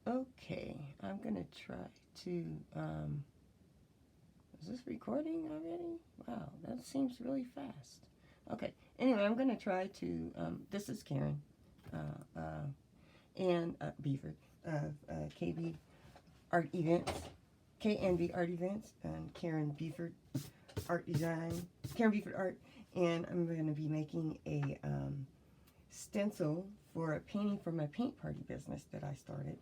Okay, I'm going to try to, is this recording already? Wow, that seems really fast. Okay, anyway, I'm going to try to, this is Karen and Beaver of KB Art Events, KNB Art Events, and Karen Beaver Art Design, Karen Beaver Art, and I'm going to be making a stencil for a painting for my paint party business that I started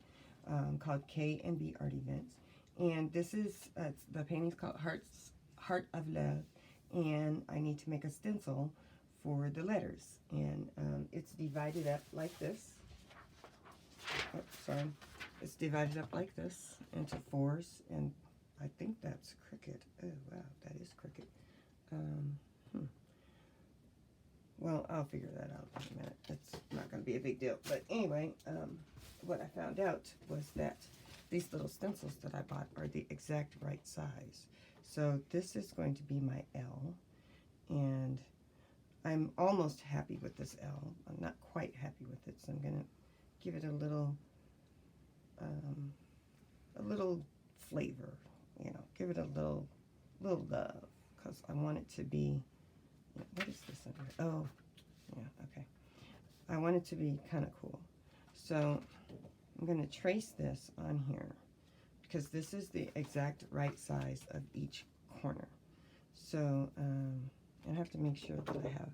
called K&B Art Events. And this is, the painting's called Heart of Love, and I need to make a stencil for the letters. And it's divided up like this. Oh, sorry. It's divided up like this into fours, and I think that's crooked. Oh, wow, that is crooked. Well, I'll figure that out in a minute. It's not going to be a big deal. But anyway, what I found out was that these little stencils that I bought are the exact right size. So this is going to be my L, and I'm almost happy with this L. I'm not quite happy with it, so I'm going to give it a little flavor, you know, give it a little love, because I want it to be, what is this under? Oh, yeah, okay. I want it to be kind of cool. So I'm going to trace this on here because this is the exact right size of each corner. So I have to make sure that I have,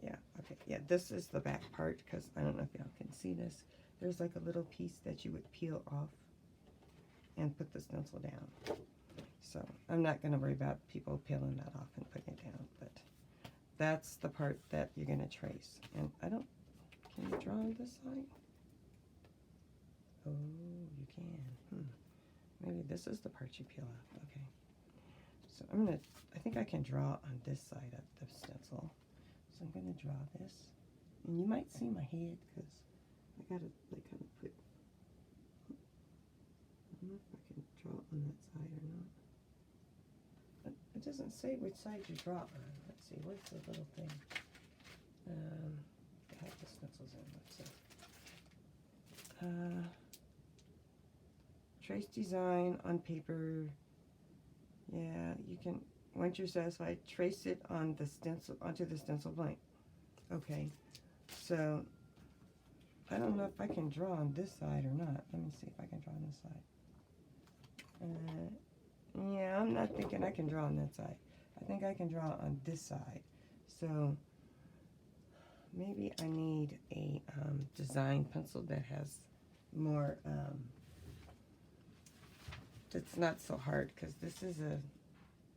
yeah, okay, yeah, this is the back part because I don't know if y'all can see this. There's like a little piece that you would peel off and put the stencil down. So I'm not going to worry about people peeling that off and putting it down, but that's the part that you're going to trace. And I don't, can you draw on this side? Oh, you can. Maybe this is the part you peel off. Okay. So I'm going to, I think I can draw on this side of the stencil. So I'm going to draw this. And you might see my head because I got to like kind of put, I don't know if I can draw on that side or not. It doesn't say which side you draw on. Let's see, where's the little thing? I have the stencils in, let's see. Trace design on paper. Yeah, you can, once you're satisfied, trace it on the stencil, onto the stencil blank. Okay, so I don't know if I can draw on this side or not. Let me see if I can draw on this side. Yeah, I'm not thinking I can draw on that side. I think I can draw on this side. So maybe I need a design pencil that has more, that's not so hard, because this is a,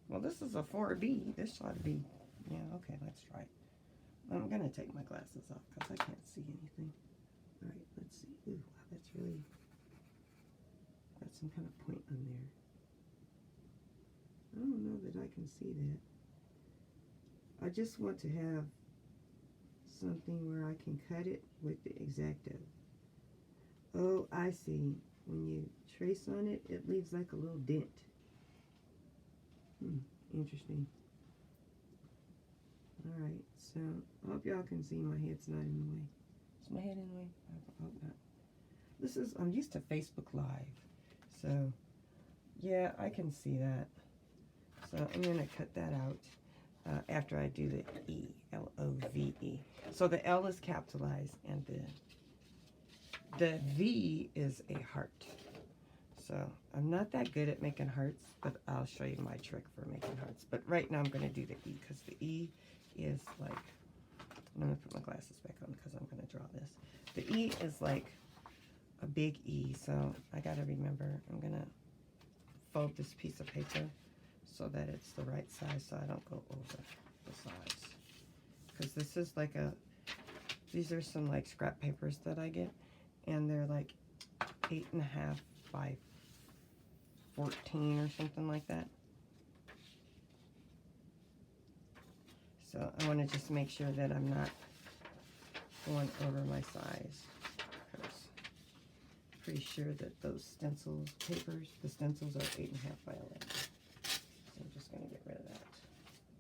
well, this is a 4B. This ought to be, yeah, okay, let's try it. I'm going to take my glasses off because I can't see anything. All right, let's see. Ooh, wow, that's really got some kind of point on there. I don't know that I can see that. I just want to have something where I can cut it with the X-Acto. Oh, I see. When you trace on it, it leaves like a little dent. Interesting. Alright, so I hope y'all can see my head's not in the way. Is my head in the way? I hope not. This is, I'm used to Facebook Live. So, yeah, I can see that. So I'm going to cut that out after I do the E, L-O-V-E. So the L is capitalized and the V is a heart. So I'm not that good at making hearts, but I'll show you my trick for making hearts. But right now I'm going to do the E because the E is like, I'm going to put my glasses back on because I'm going to draw this. The E is like a big E, so I got to remember I'm going to fold this piece of paper so that it's the right size so I don't go over the size. Because this is like a, these are some like scrap papers that I get, and they're like 8.5 by 14 or something like that. So I want to just make sure that I'm not going over my size, because I'm pretty sure that those stencil papers, the stencils are 8.5 by 11. So I'm just going to get rid of that.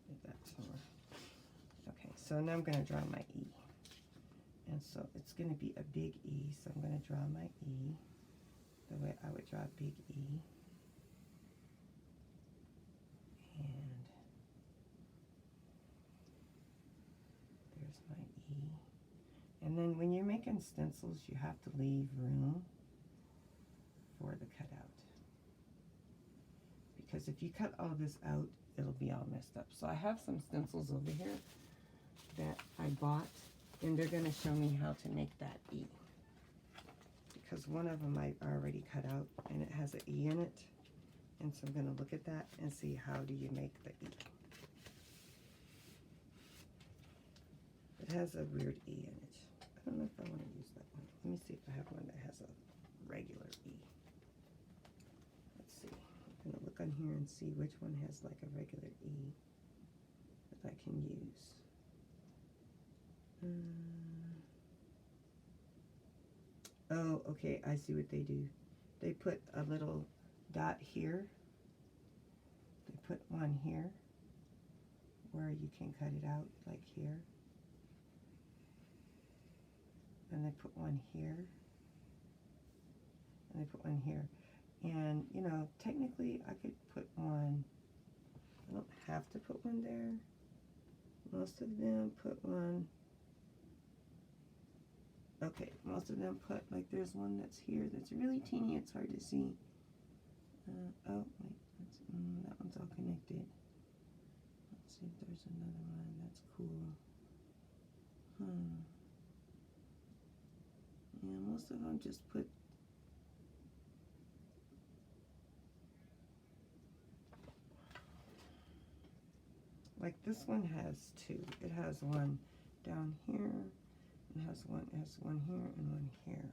Get that somewhere. Okay, so now I'm going to draw my E. And so it's going to be a big E, so I'm going to draw my E the way I would draw a big E. And there's my E. And then when you're making stencils, you have to leave room for the cutout. Because if you cut all this out, it'll be all messed up. So I have some stencils over here that I bought, and they're going to show me how to make that E. Because one of them I already cut out, and it has an E in it. And so I'm going to look at that and see how do you make the E. It has a weird E in it. I don't know if I want to use that one. Let me see if I have one that has a regular E. Let's see. I'm going to look on here and see which one has like a regular E that I can use. Oh, okay, I see what they do. They put a little dot here. They put one here where you can cut it out, like here. And they put one here. And they put one here. And, you know, technically I could put one, I don't have to put one there. Most of them put one. Okay, most of them put, like there's one that's here that's really teeny, it's hard to see. Oh, wait, that one's all connected. Let's see if there's another one that's cool. Yeah, most of them just put, like this one has two. It has one down here. It has one here and one here.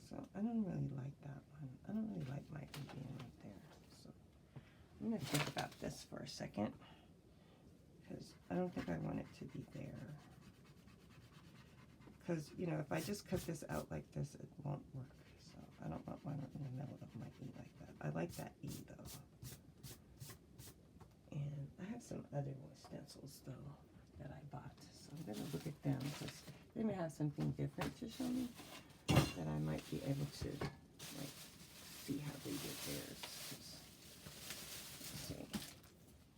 So I don't really like that one. I don't really like my E being right there. So I'm going to think about this for a second, because I don't think I want it to be there. Because, you know, if I just cut this out like this, it won't work. So I don't want one in the middle of my E like that. I like that E though. And I have some other stencils though that I bought. So I'm going to look at them, because they may have something different to show me that I might be able to like see how they did theirs. Let's see.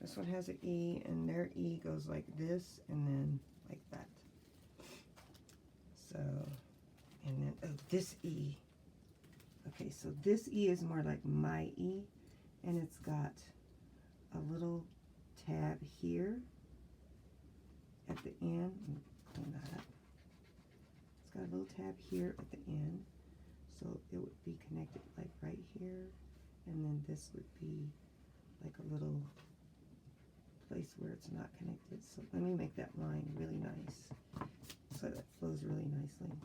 This one has an E, and their E goes like this and then like that. So, and then, oh, this E. Okay, so this E is more like my E, and it's got a little tab here at the end. Let me clean that up. It's got a little tab here at the end, so it would be connected like right here, and then this would be like a little place where it's not connected. So let me make that line really nice so that flows really nicely.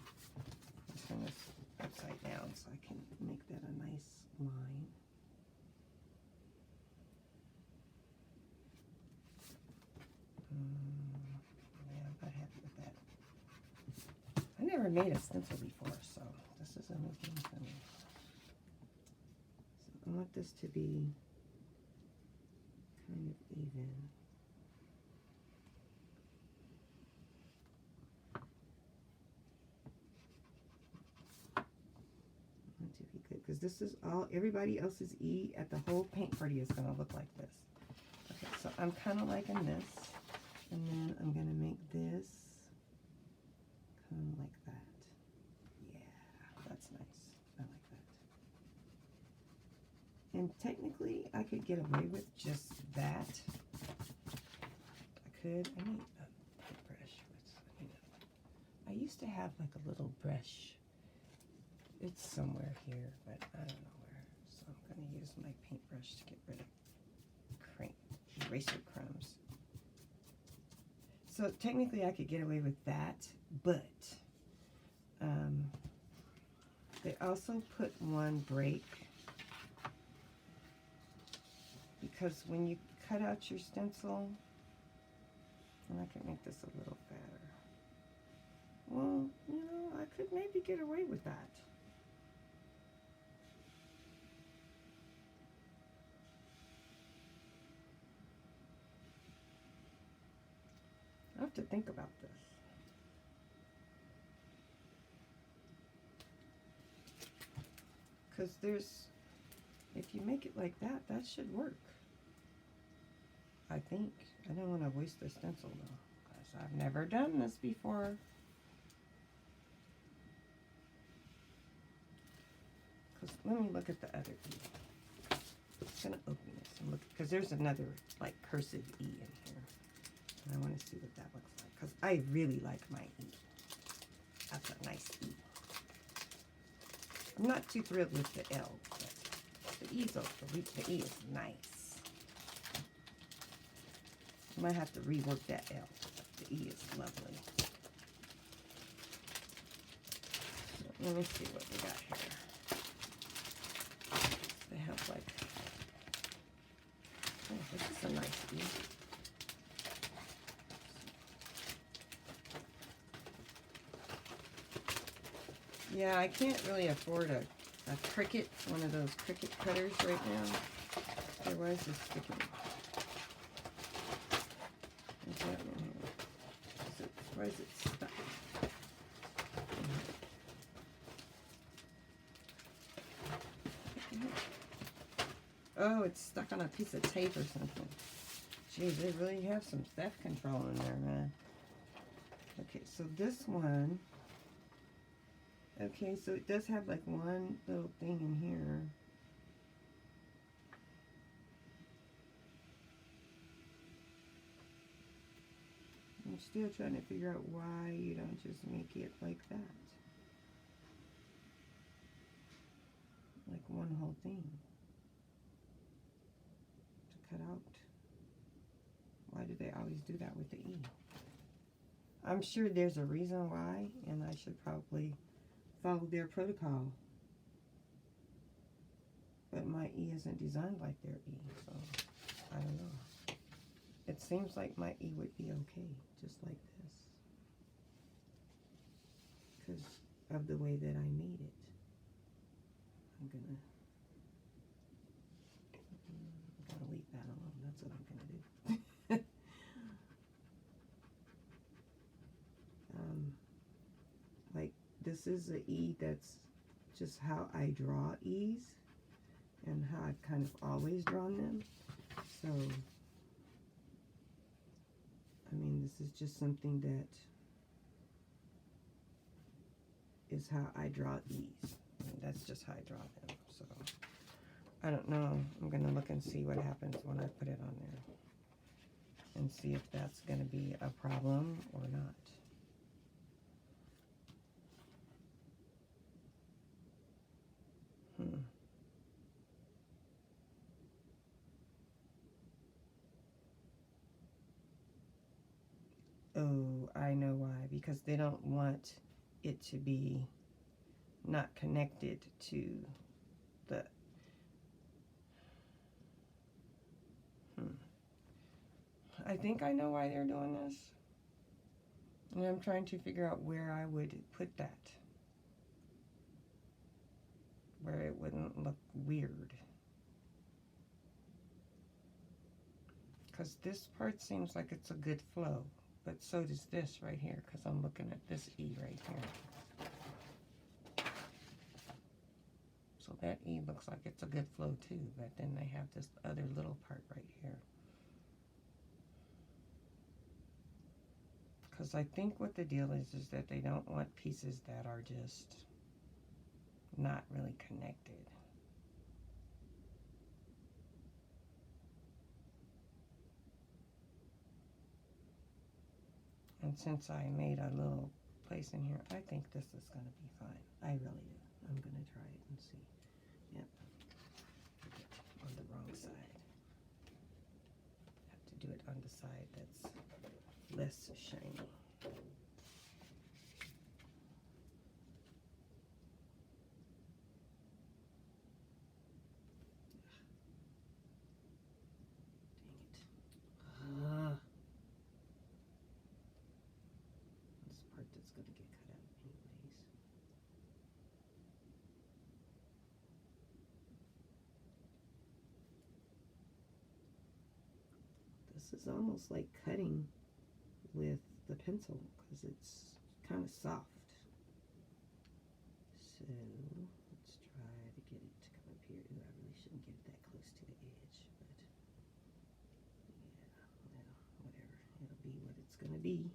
I'll turn this upside down so I can make that a nice line. Yeah, I'm not happy with that. I never made a stencil before, so this is a new thing for me. So I want this to be kind of even. To be good, because this is all, everybody else's E at the whole paint party is going to look like this. Okay, so I'm kind of liking this. And then I'm going to make this kind of like that. Yeah, that's nice. I like that. And technically, I could get away with just that. I could. I need a paintbrush. I used to have like a little brush. It's somewhere here, but I don't know where. So I'm going to use my paintbrush to get rid of eraser crumbs. So technically I could get away with that, but they also put one break, because when you cut out your stencil, and I can make this a little fatter. Well, you know, I could maybe get away with that. I have to think about this. Because there's, if you make it like that, that should work. I think. I don't want to waste the stencil though, because I've never done this before. Because let me look at the other E. I'm just going to open this and look, because there's another like cursive E in here. And I want to see what that looks like, because I really like my E. That's a nice E. I'm not too thrilled with the L, but the E is nice. I might have to rework that L. The E is lovely. So let me see what we got here. They have like, oh, this is a nice E. Yeah, I can't really afford a Cricut, one of those Cricut cutters right now. Okay, why is this sticking? What's happening here? Why is it stuck? Oh, it's stuck on a piece of tape or something. Geez, they really have some theft control in there, man. Okay, so this one. Okay, so it does have like one little thing in here. I'm still trying to figure out why you don't just make it like that. Like one whole thing to cut out. Why do they always do that with the E? I'm sure there's a reason why, and I should probably follow their protocol. But my E isn't designed like their E, so I don't know. It seems like my E would be okay, just like this. Because of the way that I made it. I'm gonna leave that alone. That's what I'm gonna do. Like, this is an E that's just how I draw E's and how I've kind of always drawn them. So, I mean, this is just something that is how I draw E's. And that's just how I draw them. So, I don't know. I'm going to look and see what happens when I put it on there. And see if that's going to be a problem or not. Oh, I know why. Because they don't want it to be not connected to the... I think I know why they're doing this. And I'm trying to figure out where I would put that. Where it wouldn't look weird. Because this part seems like it's a good flow. But so does this right here, because I'm looking at this E right here. So that E looks like it's a good flow too, but then they have this other little part right here. Because I think what the deal is that they don't want pieces that are just not really connected. And since I made a little place in here, I think this is going to be fine. I really do. I'm going to try it and see. Yep. On the wrong side. Have to do it on the side that's less shiny. This is almost like cutting with the pencil because it's kind of soft. So let's try to get it to be.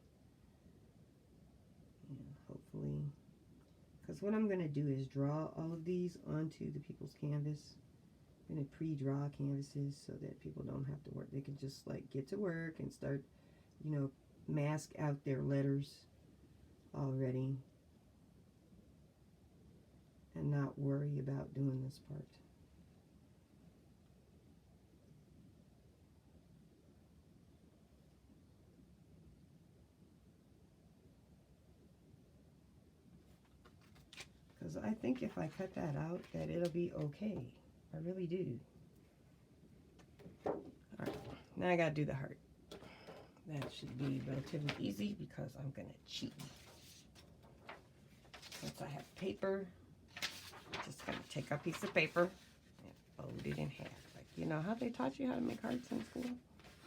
And hopefully, because what I'm going to do is draw all of these onto the people's canvas. I'm going to pre-draw canvases so that people don't have to work. They can just like get to work and start, you know, mask out their letters already and not worry about doing this part. Because I think if I cut that out, that it'll be okay. I really do. Alright, now I gotta do the heart. That should be relatively easy because I'm gonna cheat. Since I have paper, I'm just gonna take a piece of paper and fold it in half. Like, you know how they taught you how to make hearts in school?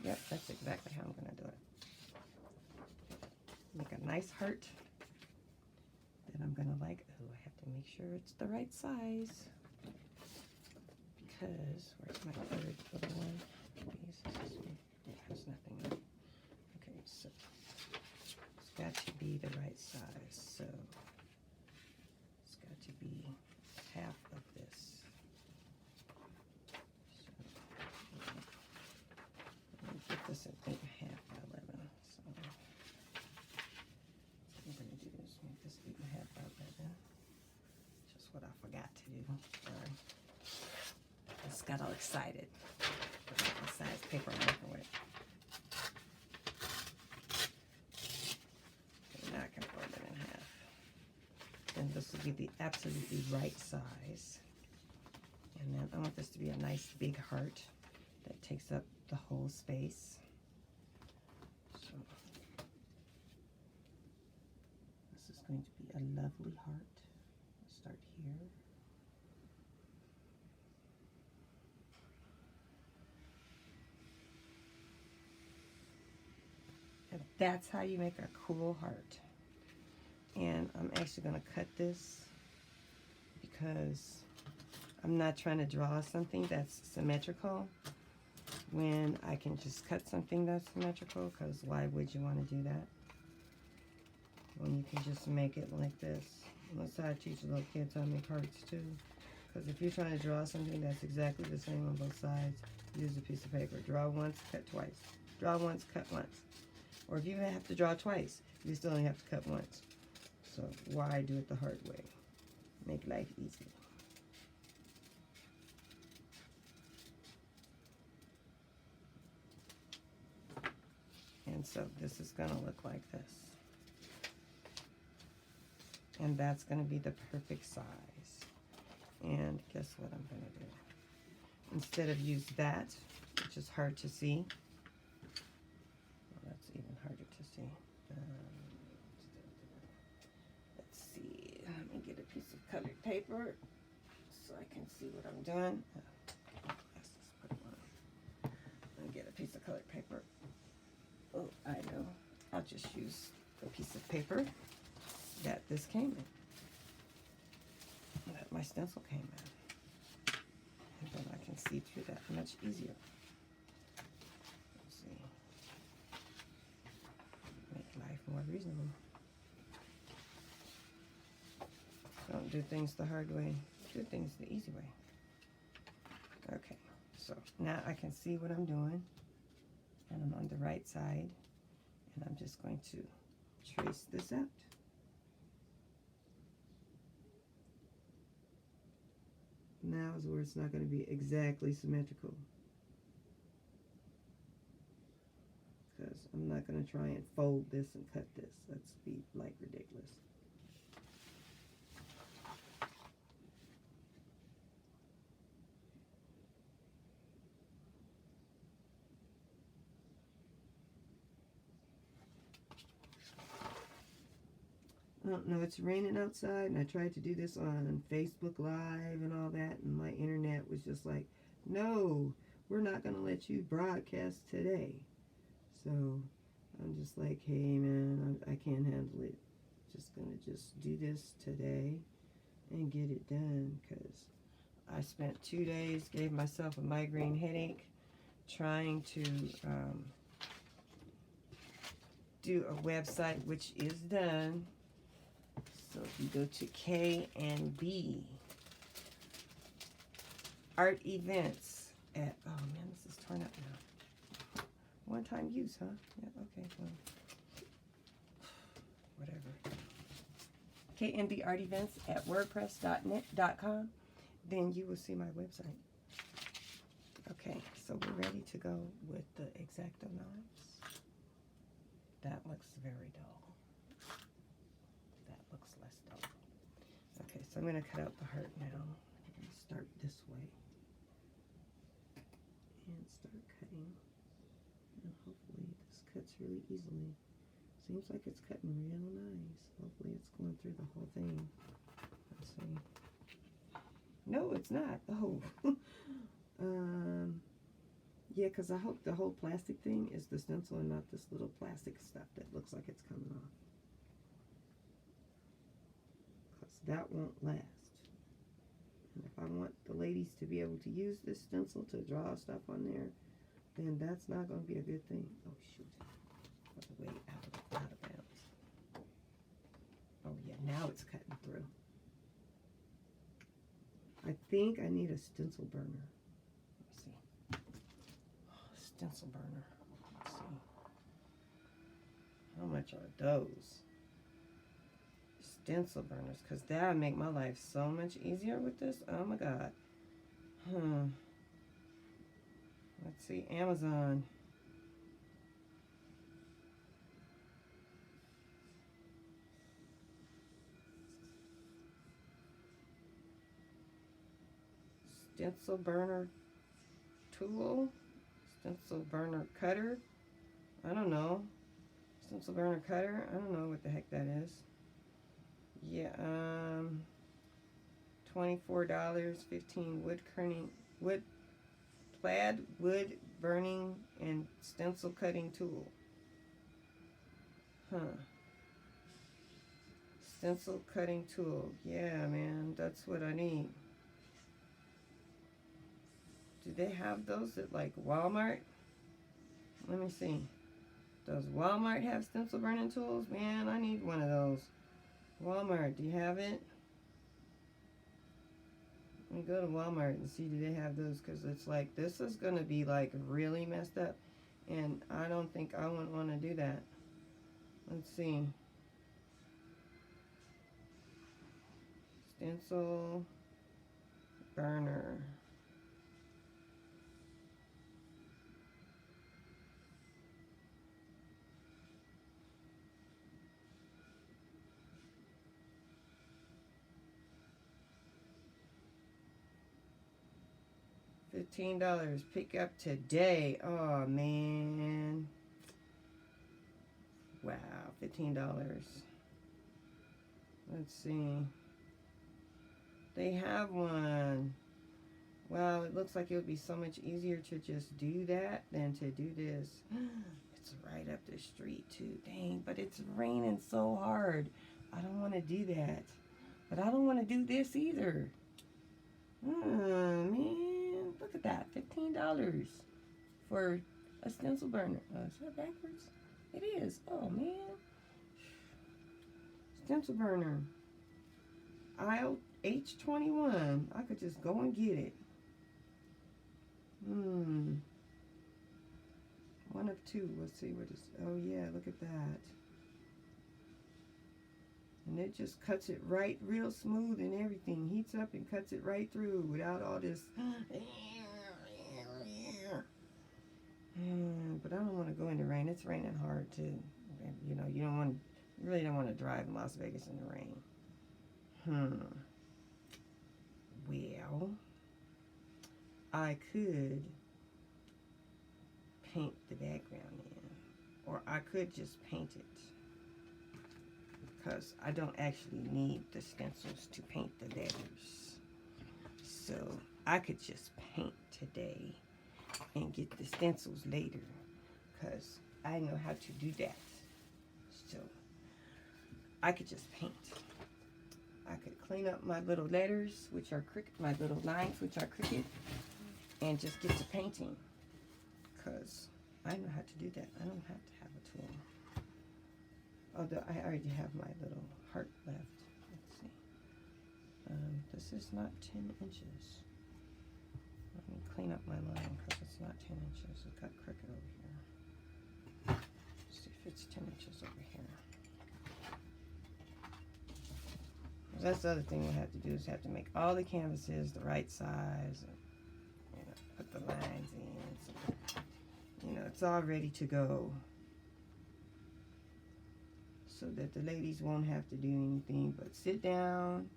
Yep, that's exactly how I'm gonna do it. Make a nice heart that I'm gonna like. Oh, I have to make sure it's the right size. Because, where's my third little one? It has nothing in it. Okay, so it's got to be the right size. So it's got to be half of this. So let me get this at 8.5 by 11. So what I'm going to do is make this 8.5 by 11. Just what I forgot to do. Sorry. I just got all excited. The size paper I'm working with. Okay, now I can fold it in half. And this will be the absolutely right size. And then I want this to be a nice big heart that takes up the whole space. So this is going to be a lovely heart. Let's start here. And that's how you make a cool heart. And I'm actually going to cut this because I'm not trying to draw something that's symmetrical when I can just cut something that's symmetrical, because why would you want to do that when you can just make it like this? And that's how I teach little kids how to make hearts too. Because if you're trying to draw something that's exactly the same on both sides, use a piece of paper. Draw once, cut twice. Draw once, cut once. Or if you have to draw twice, you still only have to cut once. So why do it the hard way? Make life easy. And so this is going to look like this. And that's going to be the perfect size. And guess what I'm going to do? Instead of use that, which is hard to see. Well, that's even harder to see. Let's see. Let me get a piece of colored paper so I can see what I'm doing. Let me get a piece of colored paper. Oh, I know. I'll just use the piece of paper that this came in. That my stencil came in. And then I can see through that much easier. Let's see. Make life more reasonable. Don't do things the hard way. Do things the easy way. Okay, so now I can see what I'm doing. And I'm on the right side. And I'm just going to trace this out. Now is where it's not going to be exactly symmetrical. Because I'm not going to try and fold this and cut this. That's be like ridiculous. I don't know, it's raining outside, and I tried to do this on Facebook Live and all that, and my internet was just like, no, we're not going to let you broadcast today. So I'm just like, hey man, I can't handle it. Just going to just do this today and get it done, because I spent 2 days, gave myself a migraine headache, trying to do a website, which is done. So if you go to K&B Art Events at, oh man, this is torn up now. One-time use, huh? Yeah, okay, well, whatever. K&B Art Events at wordpress.net.com. Then you will see my website. Okay, so we're ready to go with the X-Acto knives. That looks very dull. That looks less dull. Okay, so I'm going to cut out the heart now. I'm going to start this way. And start cutting. And hopefully this cuts really easily. Seems like it's cutting real nice. Hopefully it's going through the whole thing. Let's see. No, it's not. Oh. Yeah, because I hope the whole plastic thing is the stencil and not this little plastic stuff that looks like it's coming off. Because that won't last. And if I want the ladies to be able to use this stencil to draw stuff on there, then that's not going to be a good thing. Oh, shoot. Way out of bounds. Oh, yeah, now it's cutting through. I think I need a stencil burner. Let me see. Oh, stencil burner. Let's see. How much are those? Stencil burners, because that would make my life so much easier with this. Oh my God. Let's see, Amazon. Stencil burner tool, stencil burner cutter, I don't know, stencil burner cutter, I don't know what the heck that is. Yeah, $24, 15 plaid wood burning and stencil cutting tool. Stencil cutting tool, yeah man, that's what I need. Do they have those at like Walmart? Let me see. Does Walmart have stencil burning tools? Man, I need one of those. Walmart, do you have it? Let me go to Walmart and see, do they have those? Because it's like, this is going to be like really messed up. And I don't think I would want to do that. Let's see. Stencil burner. $15. Pick up today. Oh, man. Wow, $15. Let's see. They have one. Wow, it looks like it would be so much easier to just do that than to do this. It's right up the street, too. Dang, but it's raining so hard. I don't want to do that. But I don't want to do this either. Oh, man. Look at that, $15 for a stencil burner. Is that backwards? It is. Oh, man. Stencil burner. Aisle H21. I could just go and get it. One of two. Let's see what is. Oh, yeah, look at that. And it just cuts it right real smooth and everything. Heats up and cuts it right through without all this. But I don't want to go in the rain. It's raining hard too. You know, you really don't want to drive in Las Vegas in the rain. Well, I could paint the background in, or I could just paint it, because I don't actually need the stencils to paint the letters. So I could just paint today and get the stencils later, because I know how to do that. So I could just paint. I could clean up my little letters, which are crooked, my little lines, which are crooked, and just get to painting, because I know how to do that. I don't have to have a tool. Although I already have my little heart left. Let's see. This is not 10 inches. Let me clean up my line because it's not 10 inches. It got crooked over here. Let's see if it's 10 inches over here. That's the other thing we'll have to do is have to make all the canvases the right size and, you know, put the lines in. So, you know, it's all ready to go. So that the ladies won't have to do anything but sit down,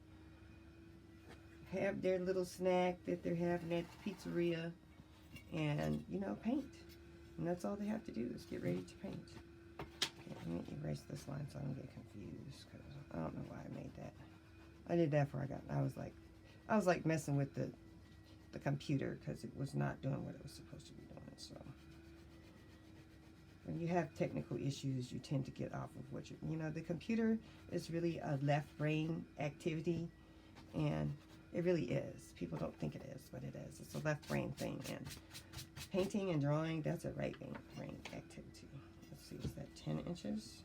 have their little snack that they're having at the pizzeria, and, you know, paint. And that's all they have to do is get ready to paint. Okay, let me erase this line so I don't get confused, because I don't know why I made that. I did that before I was like messing with the computer because it was not doing what it was supposed to be doing. So when you have technical issues, you tend to get off of what you know, the computer is really a left brain activity, and it really is. People don't think it is, but it is. It's a left brain thing, and painting and drawing, that's a right brain activity. Let's see, is that 10 inches?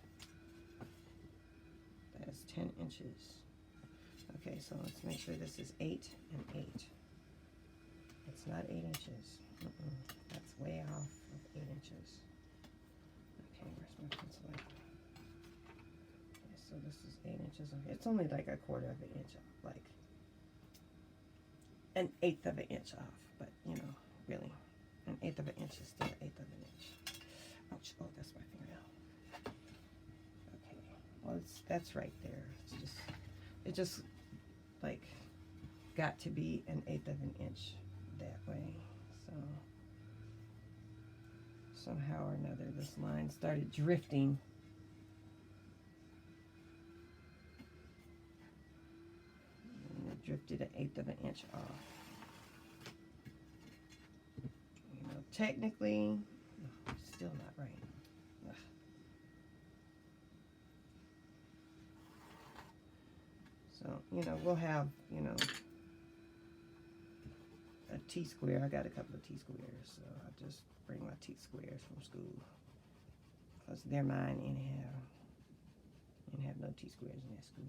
That is 10 inches. Okay, so let's make sure this is 8 and 8. It's not 8 inches. That's way off of 8 inches. Okay, where's my pencil at? Okay, so this is 8 inches. It's only like a quarter of an inch off, like an eighth of an inch off. But, you know, really, an eighth of an inch is still an eighth of an inch. Ouch, oh, that's my fingernail. Okay, well, that's right there. It just like got to be an eighth of an inch that way. So somehow or another this line started drifting. And it drifted an eighth of an inch off. You know, technically, still not right. Ugh. So, you know, we'll have, you know, a T-square. I got a couple of T-squares, so I'll just bring my T-squares from school. Because they're mine anyhow. Didn't have no T-squares in that school.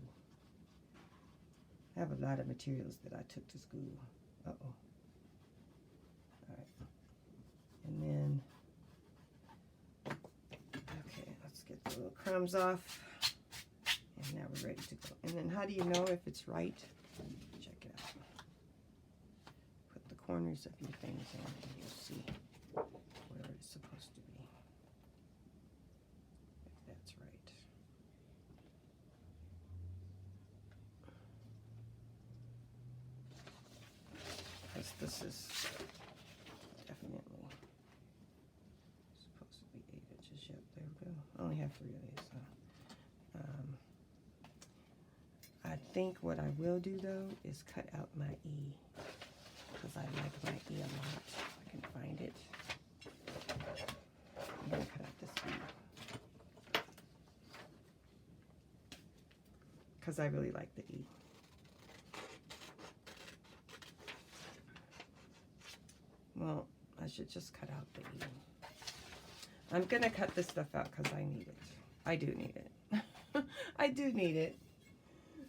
I have a lot of materials that I took to school. Uh-oh. Alright. And then, okay, let's get the little crumbs off. And now we're ready to go. And then how do you know if it's right? Check it out. Put the corners of your things in and you'll see where it's supposed to be. If that's right. Because this is definitely supposed to be 8 inches. Yep, there we go. I only have 3 of these, so. I think what I will do though is cut out my E, because I like my E a lot. If I can find it. I'm going to cut out this E, because I really like the E. Well, I should just cut out the E. I'm going to cut this stuff out because I need it. I do need it. I do need it.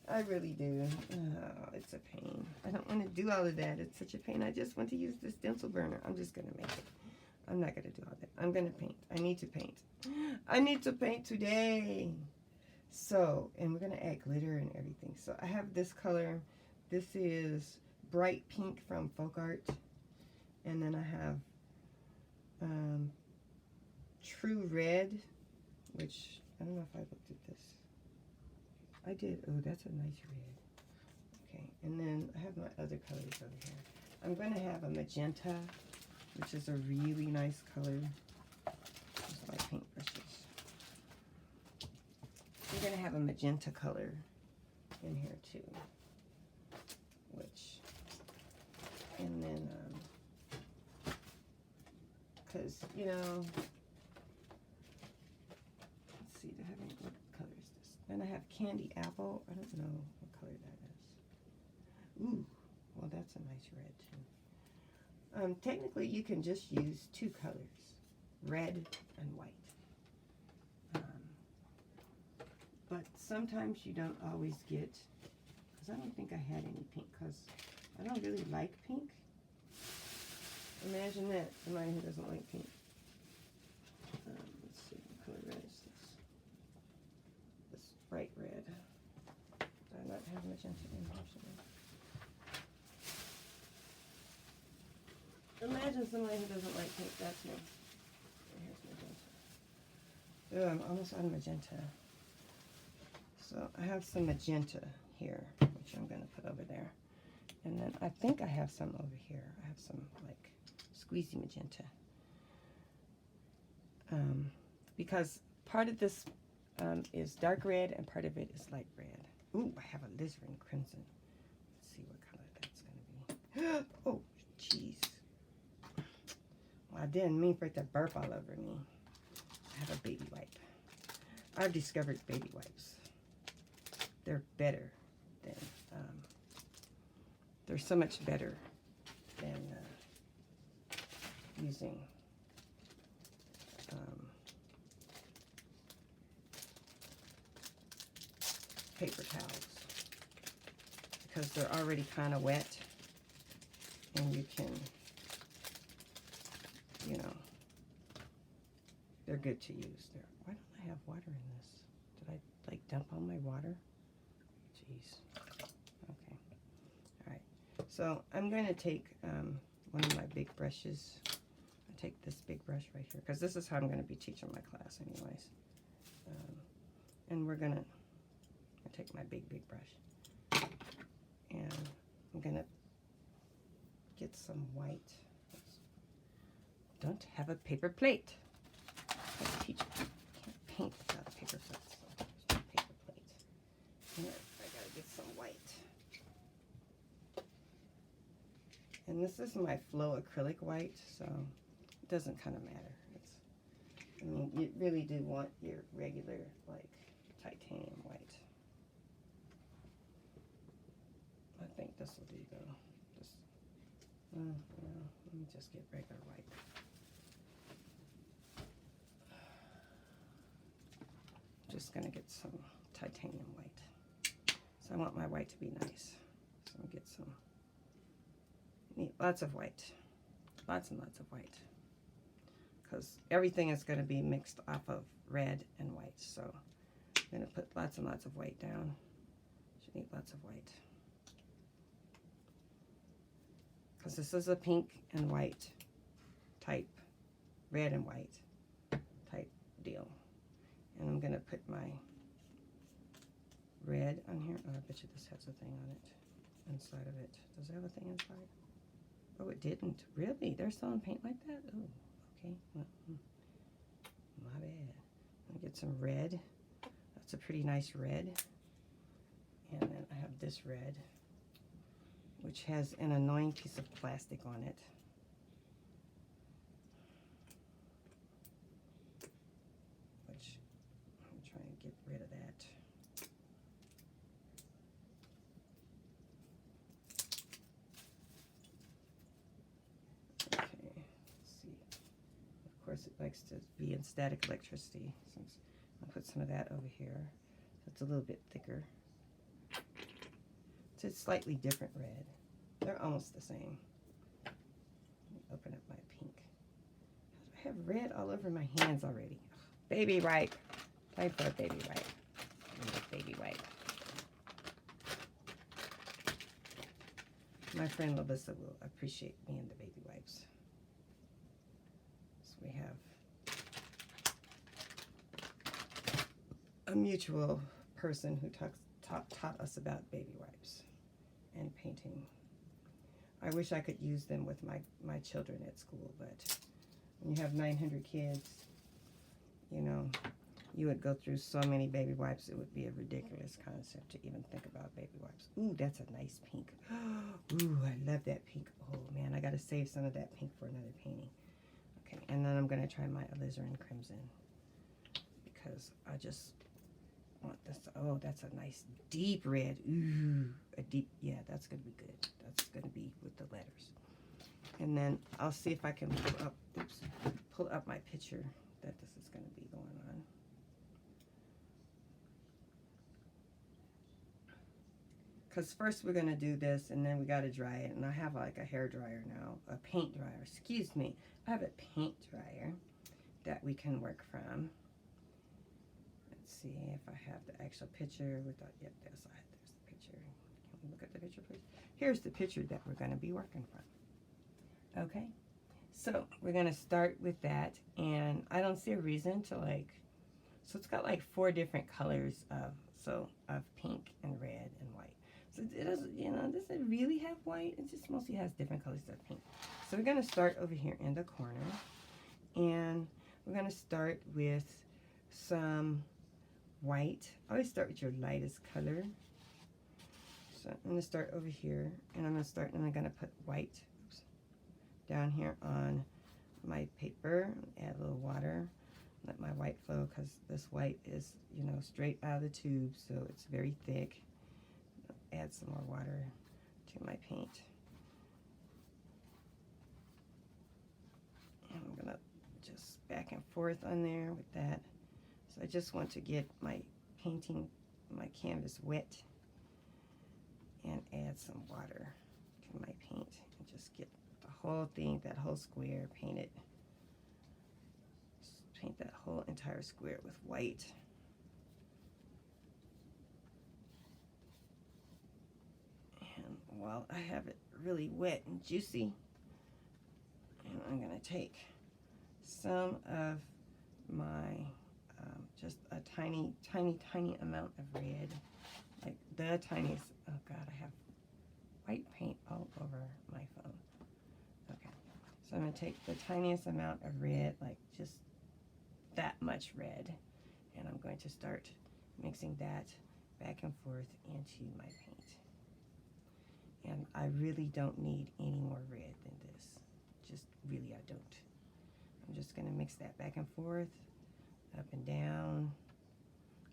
I really do. Oh, it's a pain. I don't want to do all of that. It's such a pain. I just want to use the stencil burner. I'm just going to make it. I'm not going to do all that. I'm going to paint. I need to paint. I need to paint today. So, and we're going to add glitter and everything. So I have this color. This is bright pink from Folk Art. And then I have True Red, which I don't know if I looked at this. I did. Oh, that's a nice red. Okay, and then I have my other colors over here. I'm going to have a magenta, which is a really nice color. Just my paintbrushes. I'm going to have a magenta color in here too. Which, and then, because, you know, let's see, do I have any, what color is this? Then I have Candy Apple. I don't know what color that is. Ooh, well, that's a nice red too. Technically, you can just use 2 colors, red and white. But sometimes you don't always get, because I don't think I had any pink, because I don't really like pink. Imagine that, somebody who doesn't like pink. Let's see, what color red is this? This bright red. Do I not have magenta in here? Imagine somebody who doesn't like pink, that's me. Here's magenta. Oh, I'm almost out of magenta. So I have some magenta here, which I'm going to put over there. And then I think I have some over here. I have some like squeezy magenta. Because part of this is dark red and part of it is light red. Ooh, I have a alizarin crimson. Let's see what color that's going to be. Oh, jeez. Well, I didn't mean for it to burp all over me. I have a baby wipe. I've discovered baby wipes. They're better than, they're so much better than using paper towels, because they're already kind of wet, and you can, you know, they're good to use. There. Why don't I have water in this? Did I like dump all my water? Jeez. Okay. All right. So I'm going to take one of my big brushes. I take this big brush right here, because this is how I'm going to be teaching my class anyways. And we're going to take my big brush, and I'm going to get some white. Don't have a paper plate. I teach, can't paint without a paper plate. So there's my paper plate. And I got to get some white. And this is my Flow acrylic white, so it doesn't kind of matter. I mean, you really do want your regular, like, titanium white. I think this will do, though. Just, no, let me just get regular white. Just going to get some titanium white. So I want my white to be nice. So I'll get some, need lots of white. Lots and lots of white. Because everything is going to be mixed off of red and white. So I'm going to put lots and lots of white down. Should need lots of white. Because this is a pink and white type, red and white type deal. And I'm going to put my red on here. Oh, I bet you this has a thing on it, inside of it. Does it have a thing inside? Oh, it didn't. Really? They're selling paint like that? Oh, okay. Well, my bad. I'll get some red. That's a pretty nice red. And then I have this red, which has an annoying piece of plastic on it. Which I'm trying to get rid of that. Of course, it likes to be in static electricity. So I'll put some of that over here. So it's a little bit thicker. It's a slightly different red. They're almost the same. Let me open up my pink. I have red all over my hands already. Ugh, baby wipe. Time for a baby wipe. Baby wipe. My friend Melissa will appreciate me and the baby wipes. We have a mutual person who taught us about baby wipes and painting. I wish I could use them with my children at school, but when you have 900 kids, you know, you would go through so many baby wipes, it would be a ridiculous concept to even think about baby wipes. Ooh, that's a nice pink. Ooh, I love that pink. Oh man, I gotta save some of that pink for another painting. And then I'm going to try my alizarin crimson, because I just want this. Oh, that's a nice deep red. Ooh, a deep, yeah, that's going to be good. That's going to be with the letters. And then I'll see if I can pull up my picture that this is going to be going on. because first we're going to do this and then we got to dry it. And I have like a hair dryer now, a paint dryer, excuse me. I have a paint dryer that we can work from. Let's see if I have the actual picture with the, yep, there's the picture. Can we look at the picture, please? Here's the picture that we're going to be working from. Okay, so we're going to start with that, and I don't see a reason to like, so it's got like 4 different colors of pink and red and white. So it doesn't, you know, does it really have white? It just mostly has different colors of pink. So we're going to start over here in the corner, and we're going to start with some white. Always start with your lightest color. So I'm going to start over here, and I'm going to put white down here on my paper. Add a little water. Let my white flow, because this white is, you know, straight out of the tube, so it's very thick. Add some more water to my paint. And I'm going to just back and forth on there with that. So I just want to get my painting, my canvas wet, and add some water to my paint and just get the whole thing, that whole square painted. Just paint that whole entire square with white. And while I have it really wet and juicy, and I'm going to take some of my just a tiny amount of red, like the tiniest. Oh God, I have white paint all over my phone. Okay, so I'm going to take the tiniest amount of red, like just that much red, and I'm going to start mixing that back and forth into my paint. And I really don't need any more red than this. Just really, I don't. I'm just going to mix that back and forth, up and down,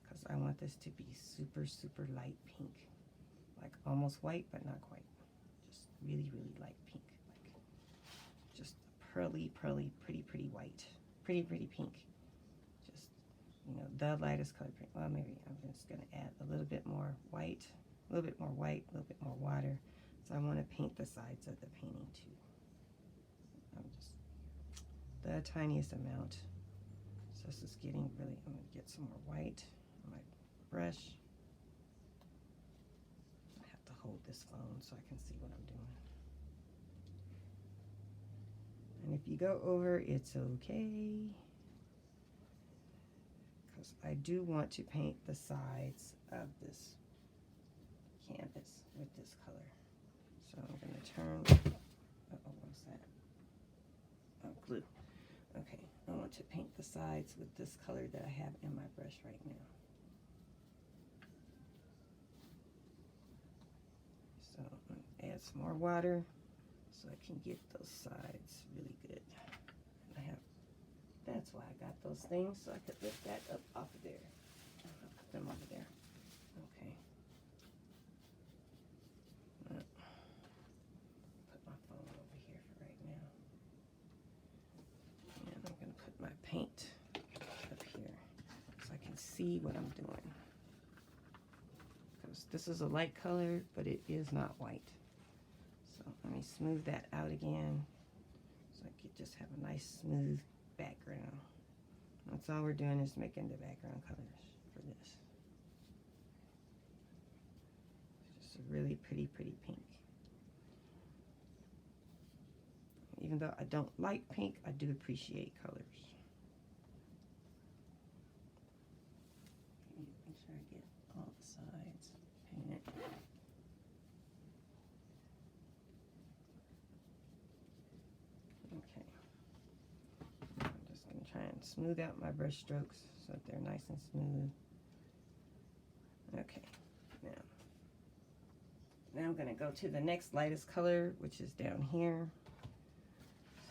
because I want this to be super, super light pink. Like almost white, but not quite. Just really, really light pink. Like just pearly, pearly, pretty, pretty white. Pretty, pretty pink. Just, you know, the lightest color pink. Well, maybe I'm just going to add a little bit more white, a little bit more white, a little bit more water. So I want to paint the sides of the painting too. I'm just the tiniest amount. So this is getting really, I'm going to get some more white on my brush. I have to hold this phone so I can see what I'm doing. And if you go over, it's okay. Because I do want to paint the sides of this canvas with this color. So I'm going to turn, oh, what's that? Oh, glue. Okay, I want to paint the sides with this color that I have in my brush right now. So I'm going to add some more water so I can get those sides really good. And that's why I got those things, so I could lift that up off of there. I'll put them over there. Okay. Put my phone over here for right now. And I'm going to put my paint up here so I can see what I'm doing. Because this is a light color, but it is not white. So let me smooth that out again so I could just have a nice smooth background. That's all we're doing, is making the background colors for this. It's just a really pretty, pretty pink. Even though I don't like pink, I do appreciate colors. Make sure I get all the sides painted. Okay. I'm just going to try and smooth out my brush strokes so that they're nice and smooth. Okay. Now I'm going to go to the next lightest color, which is down here.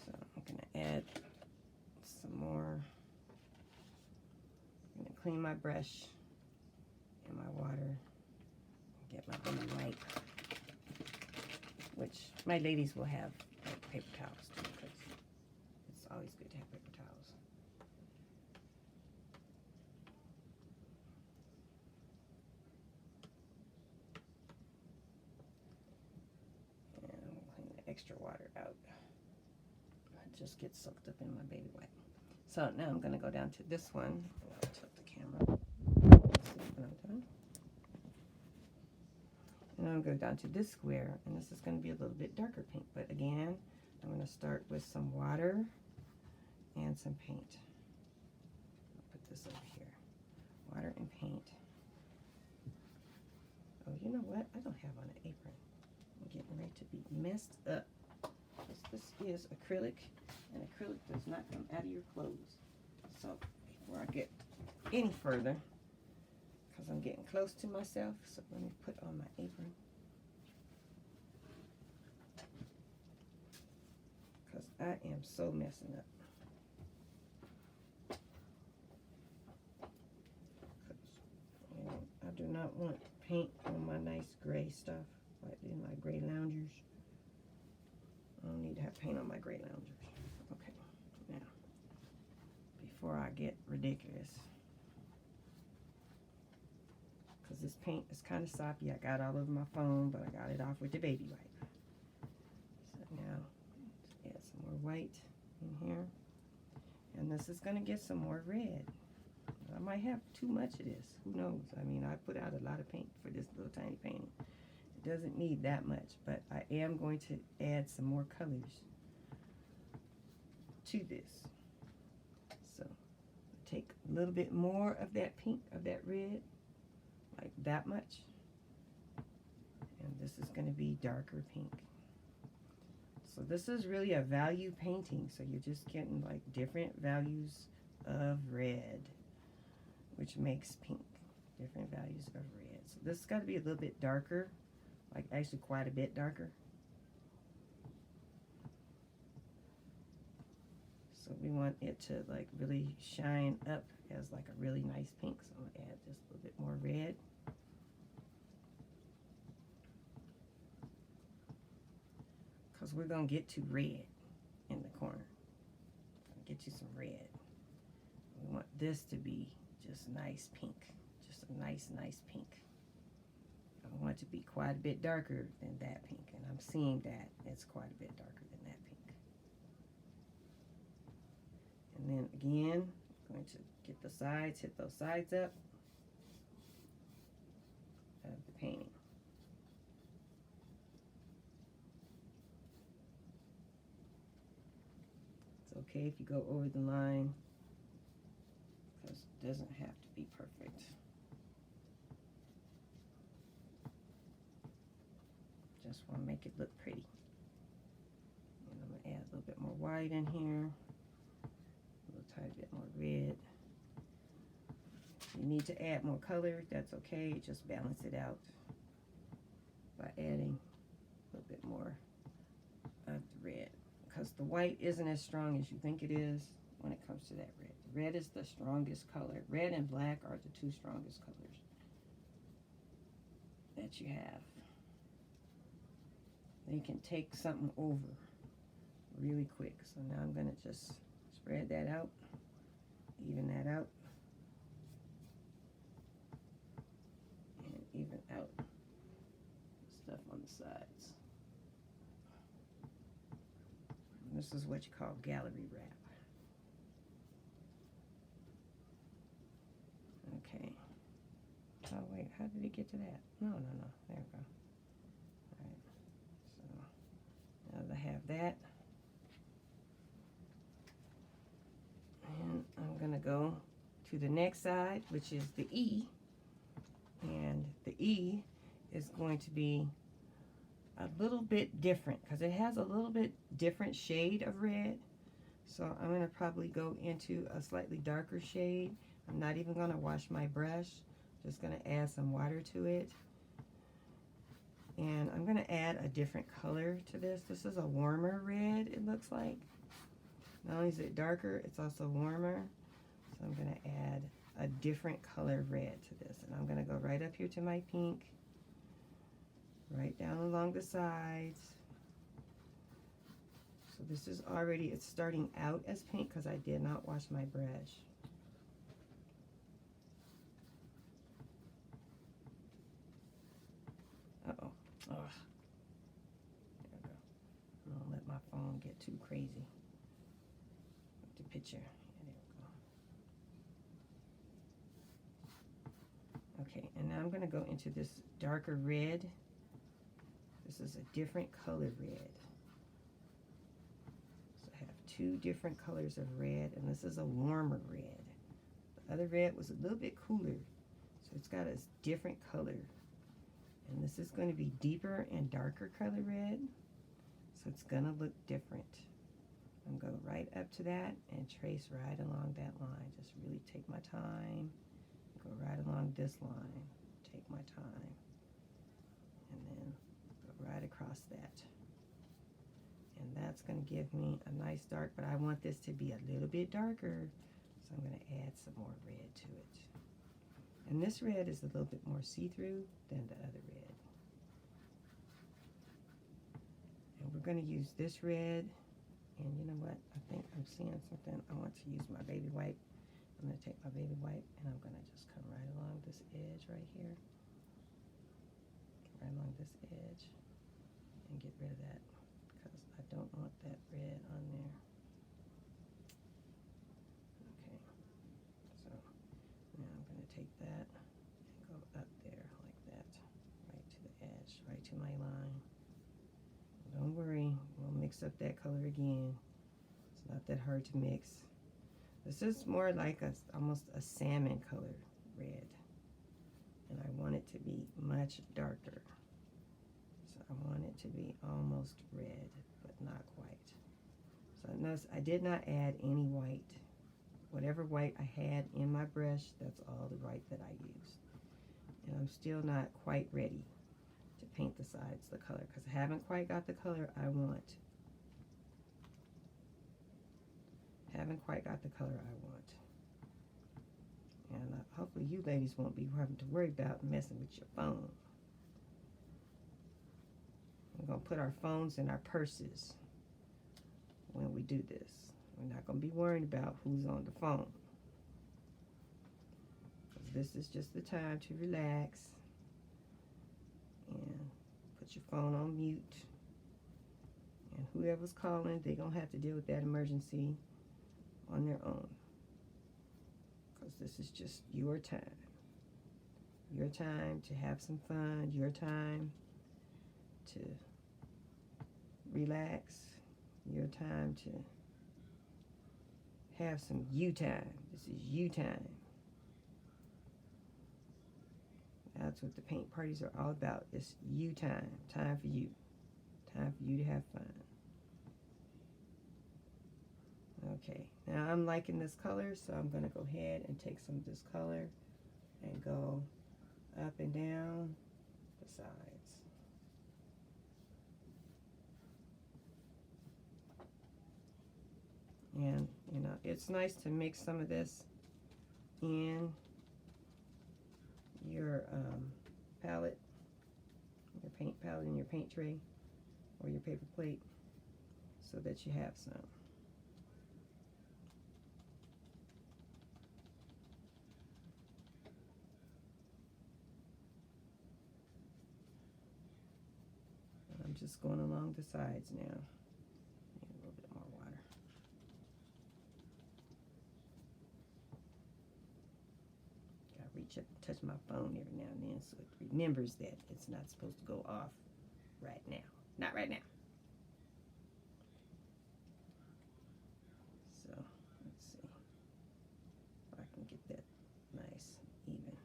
So I'm going to add some more. I'm going to clean my brush and my water. Get my baby wipe, which my ladies will have like paper towels too, because it's always good to have paper towels. extra water out. It just gets soaked up in my baby wipe. So now I'm going to go down to this one. I'll tilt the camera. See what I'm doing. And I'm going to go down to this square, and this is going to be a little bit darker pink. But again, I'm going to start with some water and some paint. I'll put this over here. Water and paint. Oh, you know what? I don't have on an apron. I'm getting ready to be messed up. This is acrylic, and acrylic does not come out of your clothes. So before I get any further, because I'm getting close to myself, so let me put on my apron. Because I am so messing up. I do not want paint on my nice gray stuff, like in my gray loungers. I don't need to have paint on my gray loungers. Okay, now, before I get ridiculous, because this paint is kind of soppy. I got all over my phone, but I got it off with the baby wipe. So now, let's add some more white in here. And this is going to get some more red. I might have too much of this. Who knows? I mean, I put out a lot of paint for this little tiny painting. It doesn't need that much, but I am going to add some more colors to this. So, take a little bit more of that pink, of that red, like that much. And this is going to be darker pink. So this is really a value painting. So you're just getting like different values of red, which makes pink. Different values of red. So this has got to be a little bit darker, like actually quite a bit darker. So we want it to like really shine up as like a really nice pink. So I'm going to add just a little bit more red. Because we're going to get to red in the corner. Get you some red. We want this to be just nice pink. Just a nice, nice pink. I want it to be quite a bit darker than that pink. And I'm seeing that it's quite a bit darker than that pink. And then again, I'm going to get the sides, hit those sides up of the painting. It's okay if you go over the line, because it doesn't have to be perfect. Just want to make it look pretty. And I'm going to add a little bit more white in here, a little tiny bit more red. If you need to add more color, that's okay. Just balance it out by adding a little bit more of the red. Because the white isn't as strong as you think it is when it comes to that red. The red is the strongest color. Red and black are the two strongest colors that you have. They can take something over really quick. So now I'm going to just spread that out, even that out, and even out stuff on the sides. This is what you call gallery wrap. Okay. Oh, wait, how did it get to that? No. There we go. All right. So, now that I have that, and I'm going to go to the next side, which is the E. And the E is going to be a little bit different because it has a little bit different shade of red. So I'm going to probably go into a slightly darker shade. I'm not even going to wash my brush. Just going to add some water to it. And I'm going to add a different color to this. This is a warmer red, it looks like. Not only is it darker, it's also warmer. So I'm going to add a different color red to this. And I'm going to go right up here to my pink. Right down along the sides. So this is already, it's starting out as pink because I did not wash my brush. Uh-oh. Oh. There we go. my phone get too crazy with the picture. There we go. Okay, and now I'm going to go into this darker red. This is a different color red. So I have two different colors of red, and this is a warmer red. The other red was a little bit cooler, so it's got a different color. And this is going to be deeper and darker color red, so it's going to look different. I'm going to go right up to that and trace right along that line. Just really take my time. Go right along this line. Take my time. And then go right across that. And that's going to give me a nice dark, but I want this to be a little bit darker, so I'm going to add some more red to it. And this red is a little bit more see-through than the other red. And we're going to use this red. And you know what? I think I'm seeing something. I want to use my baby wipe. I'm going to take my baby wipe and I'm going to just come right along this edge right here. Right along this edge. And get rid of that, because I don't want that red on there. Okay. So now I'm going to take that and go up there like that. Right to the edge. Right to my line. Don't worry, we'll mix up that color again. It's not that hard to mix. This is more like almost a salmon color red. And I want it to be much darker. So I want it to be almost red, but not quite. So notice I did not add any white. Whatever white I had in my brush, that's all the white that I used. And I'm still not quite ready to paint the sides the color, because I haven't quite got the color I want. Haven't quite got the color I want. And hopefully you ladies won't be having to worry about messing with your phone. We're going to put our phones in our purses when we do this. We're not going to be worrying about who's on the phone. Because this is just the time to relax and put your phone on mute. And whoever's calling, they're going to have to deal with that emergency on their own. Because this is just your time. Your time to have some fun. Your time to relax. Your time to have some you time. This is you time. That's what the paint parties are all about. It's you time. Time for you. Time for you to have fun. Okay, now I'm liking this color, so I'm going to go ahead and take some of this color and go up and down the sides. And, you know, it's nice to mix some of this in your palette, your paint palette in your paint tray or your paper plate, so that you have some. I'm just going along the sides now. Need a little bit more water. Gotta reach up and touch my phone every now and then so it remembers that it's not supposed to go off right now. Not right now. So, let's see if I can get that nice, even.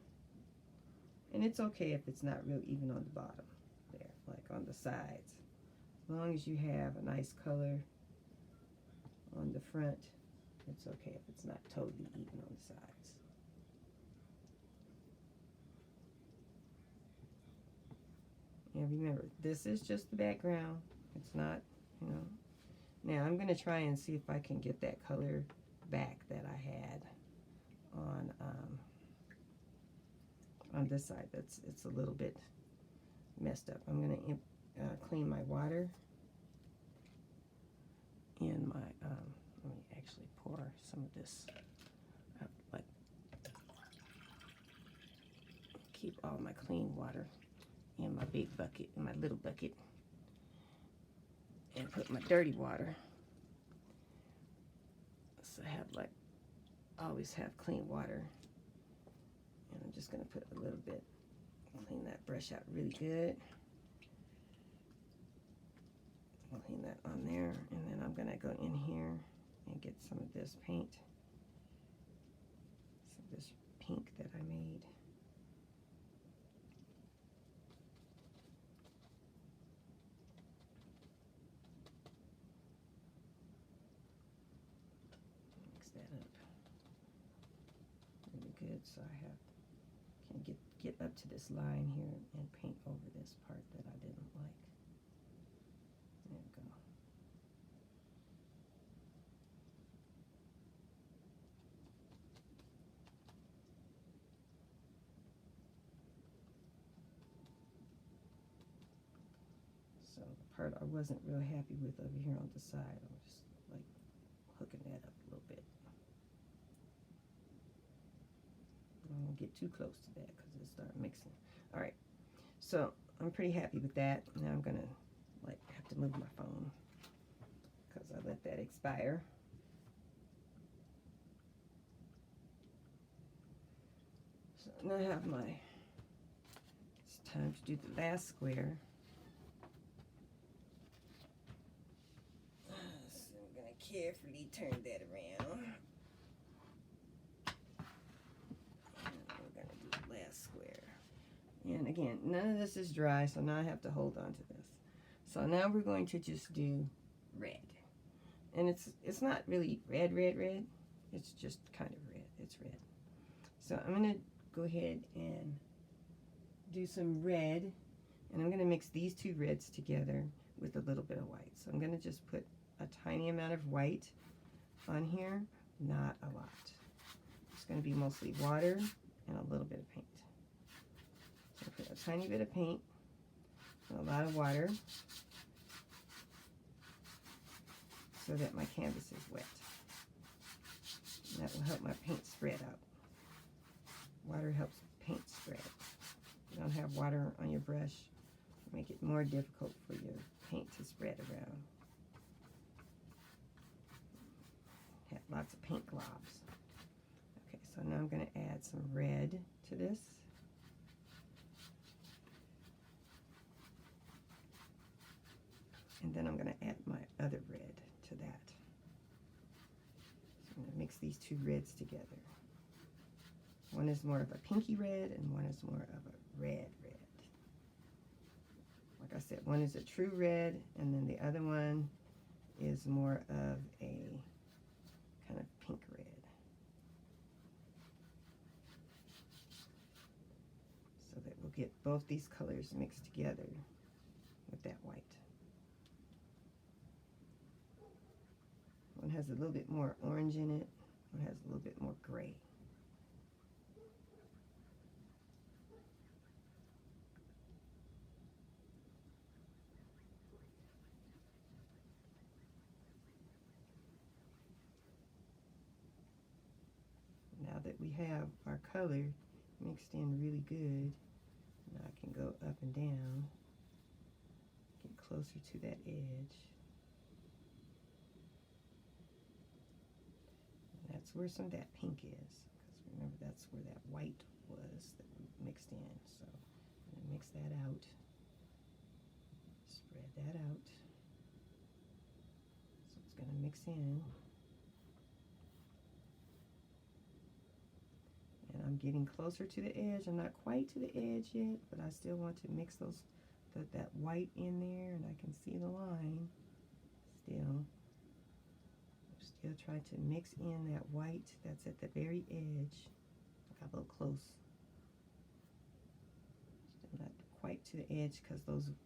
And it's okay if it's not real even on the bottom. Like on the sides. As long as you have a nice color on the front, it's okay if it's not totally even on the sides. And remember, this is just the background. It's not, you know. Now I'm going to try and see if I can get that color back that I had on this side. It's a little bit messed up. I'm going to clean my water in my, let me actually pour some of this out, like, keep all my clean water in my big bucket, in my little bucket. and put my dirty water. So I have like, always have clean water. And I'm just gonna put a little bit, clean that brush out really good. Clean that on there, and then I'm gonna go in here and get some of this paint, some of this pink that I made. Mix that up really good, so I can get up to this line here and paint over this part that I didn't like. There we go. So the part I wasn't real happy with over here on the side, I'm just like hooking that up a little bit. I won't get too close to that because it'll start mixing. All right, so I'm pretty happy with that. Now I'm gonna like have to move my phone because I let that expire. So now I have my, it's time to do the last square. So I'm gonna carefully turn that around. And we're gonna do the last square. And again, none of this is dry, so now I have to hold on to this. So now we're going to just do red. And it's not really red. It's just kind of red. It's red. So I'm going to go ahead and do some red. And I'm going to mix these two reds together with a little bit of white. So I'm going to just put a tiny amount of white on here. Not a lot. It's going to be mostly water and a little bit of paint. So put a tiny bit of paint and a lot of water so that my canvas is wet. And that will help my paint spread out. Water helps paint spread. If you don't have water on your brush, it'll make it more difficult for your paint to spread around. Have lots of paint globs. Okay, so now I'm going to add some red to this. And then I'm going to add my other red to that. So I'm going to mix these two reds together. One is more of a pinky red and one is more of a red. Like I said, one is a true red and then the other one is more of a kind of pink red. So that we'll get both these colors mixed together with that white. One has a little bit more orange in it. One has a little bit more gray. Now that we have our color mixed in really good, now I can go up and down, get closer to that edge. That's where some of that pink is, because remember that's where that white was that we mixed in. So I'm going to mix that out, spread that out. So it's going to mix in. And I'm getting closer to the edge. I'm not quite to the edge yet, but I still want to mix that white in there, and I can see the line still. Still try to mix in that white that's at the very edge. I got a little close. Still not quite to the edge because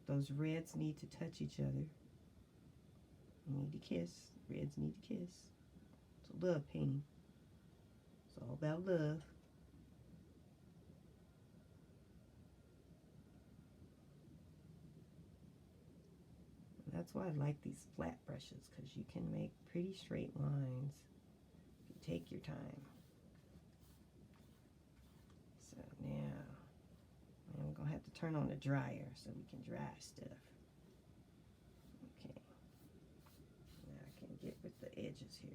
those reds need to touch each other. You need to kiss. Reds need to kiss. It's a love painting. It's all about love. That's why I like these flat brushes, because you can make pretty straight lines if you take your time. So now, we're going to have to turn on the dryer so we can dry stuff. Okay. edges here.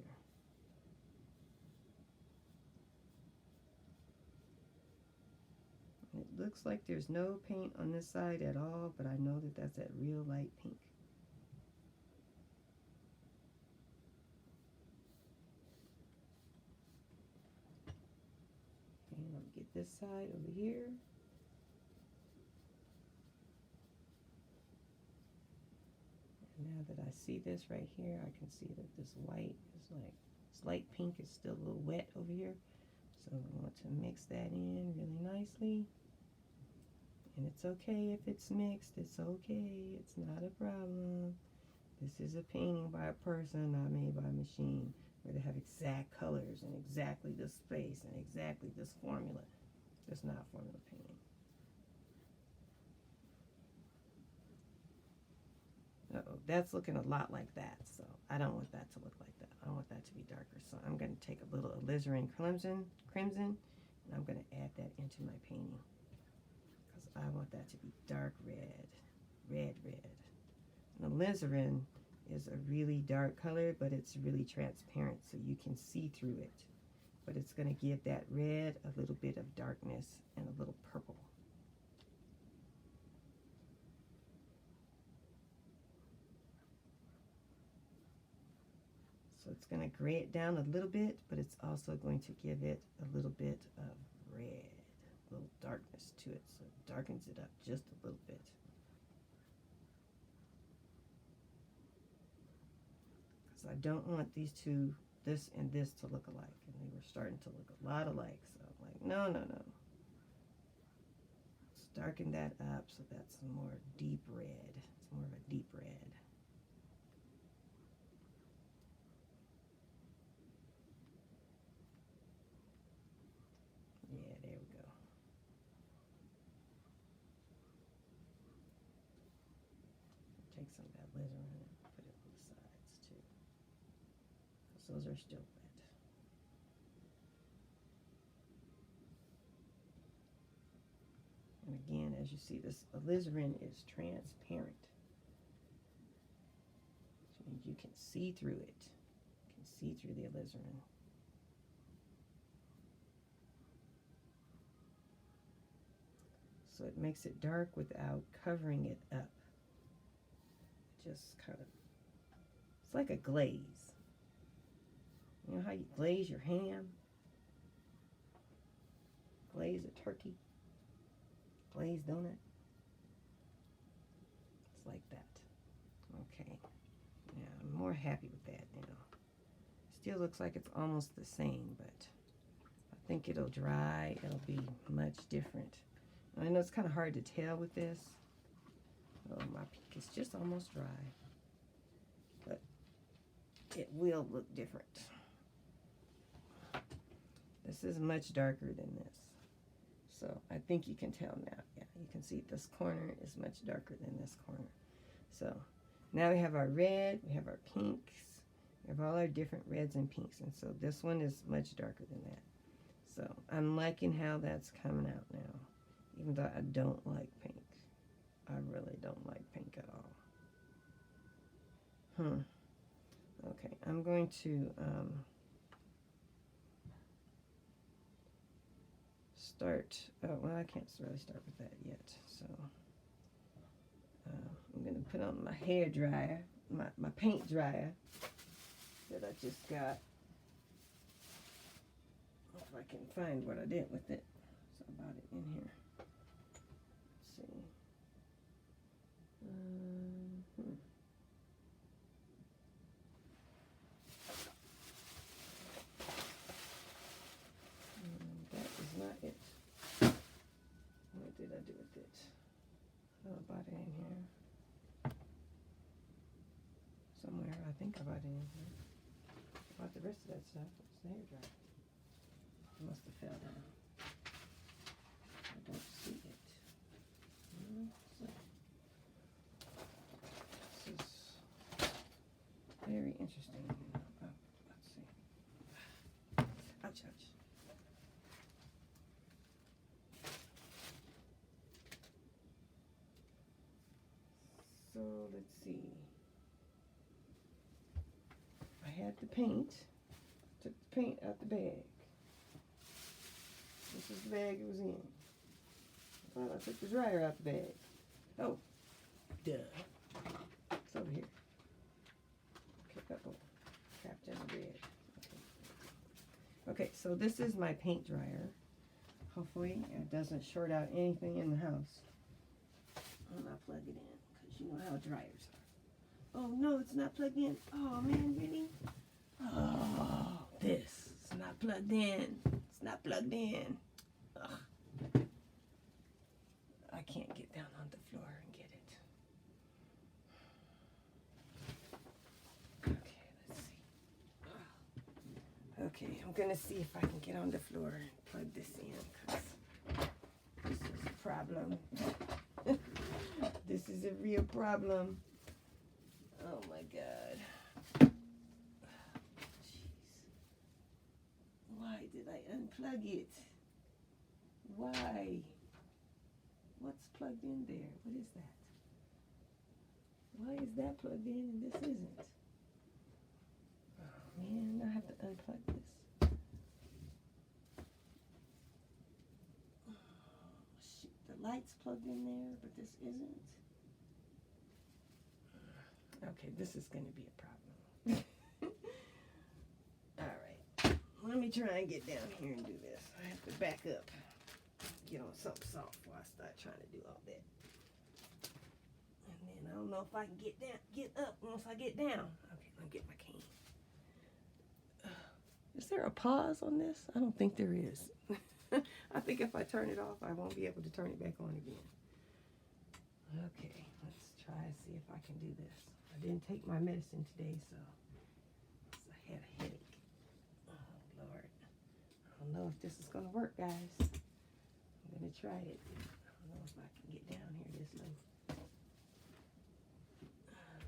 It looks like there's no paint on this side at all, but I know that that's that real light pink. And I'll get this side over here. And now that I see this right here, I can see that this white is like, this light pink is still a little wet over here. So I want to mix that in really nicely. And it's okay if it's mixed, it's okay, it's not a problem. This is a painting by a person, not made by a machine, where they have exact colors and exactly this space and exactly this formula. It's not formula painting. Uh-oh, that's looking a lot like that, so I don't want that to look like that. I want that to be darker, so I'm going to take a little alizarin crimson, and I'm going to add that into my painting. I want that to be dark red, red. And alizarin is a really dark color, but it's really transparent, so you can see through it. But it's going to give that red a little bit of darkness and a little purple. So it's going to gray it down a little bit, but it's also going to give it a little bit of red. Little darkness to it, so it darkens it up just a little bit. Because I don't want these two, this and this, to look alike, and they were starting to look a lot alike, so I'm like, no. Let's darken that up so that's more deep red. It's more of a deep red. Yeah, there we go. Take some of that alizarin and put it on the sides too, because those are still wet. And again, as you see, this alizarin is transparent, which means you can see through it. You can see through the alizarin. So it makes it dark without covering it up. Just kind of, it's like a glaze. You know how you glaze your ham? Glaze a turkey? Glazed donut? It's like that. Okay. Yeah, I'm more happy with that now. Still looks like it's almost the same, but I think it'll dry. It'll be much different. I know it's kind of hard to tell with this. Oh, my pink is just almost dry. But it will look different. This is much darker than this. So I think you can tell now. Yeah, you can see this corner is much darker than this corner. So now we have our red, we have our pinks, we have all our different reds and pinks. And so this one is much darker than that. So I'm liking how that's coming out now. Even though I don't like pink. I really don't like pink at all. Okay, I'm going to start, oh, well, I can't really start with that yet. So I'm going to put on my hair dryer, my paint dryer that I just got. If I can find what I did with it. It's about it in here. That is not it. What did I do with it? Oh, I bought it in here. Somewhere, I think I bought it in here. I bought the rest of that stuff. It's the hair dryer. It must have fell down. I don't see it. This is very interesting. Oh, let's see. Ouch, ouch. So let's see. I had the paint. Took the paint out the bag. This is the bag it was in. Oh, I took the dryer out the bag. Oh, duh. It's over here. Okay, uh-oh. Trapped in the red. Okay, so this is my paint dryer. Hopefully it doesn't short out anything in the house. I'm not plug it in because you know how dryers are. Oh no, it's not plugged in. Oh man, really? Oh, this is not plugged in. It's not plugged in. Ugh. I can't get down on the floor and get it. Okay, let's see. Okay, I'm gonna see if I can get on the floor and plug this in because this is a problem. This is a real problem. Oh my God. Jeez. Why did I unplug it? Why? What's plugged in there? What is that? Why is that plugged in and this isn't? Oh man, I have to unplug this. Oh, shoot. The light's plugged in there, but this isn't. Okay, this is going to be a problem. All right, let me try and get down here and do this. I have to back up, get on something soft before I start trying to do all that. And then I don't know if I can get up once I get down. Okay, let me get my cane. Is there a pause on this? I don't think there is. I think if I turn it off, I won't be able to turn it back on again. Okay, let's try and see if I can do this. I didn't take my medicine today, so I had a headache. Oh, Lord. I don't know if this is going to work, guys. I'm going to try it. I don't know if I can get down here this low.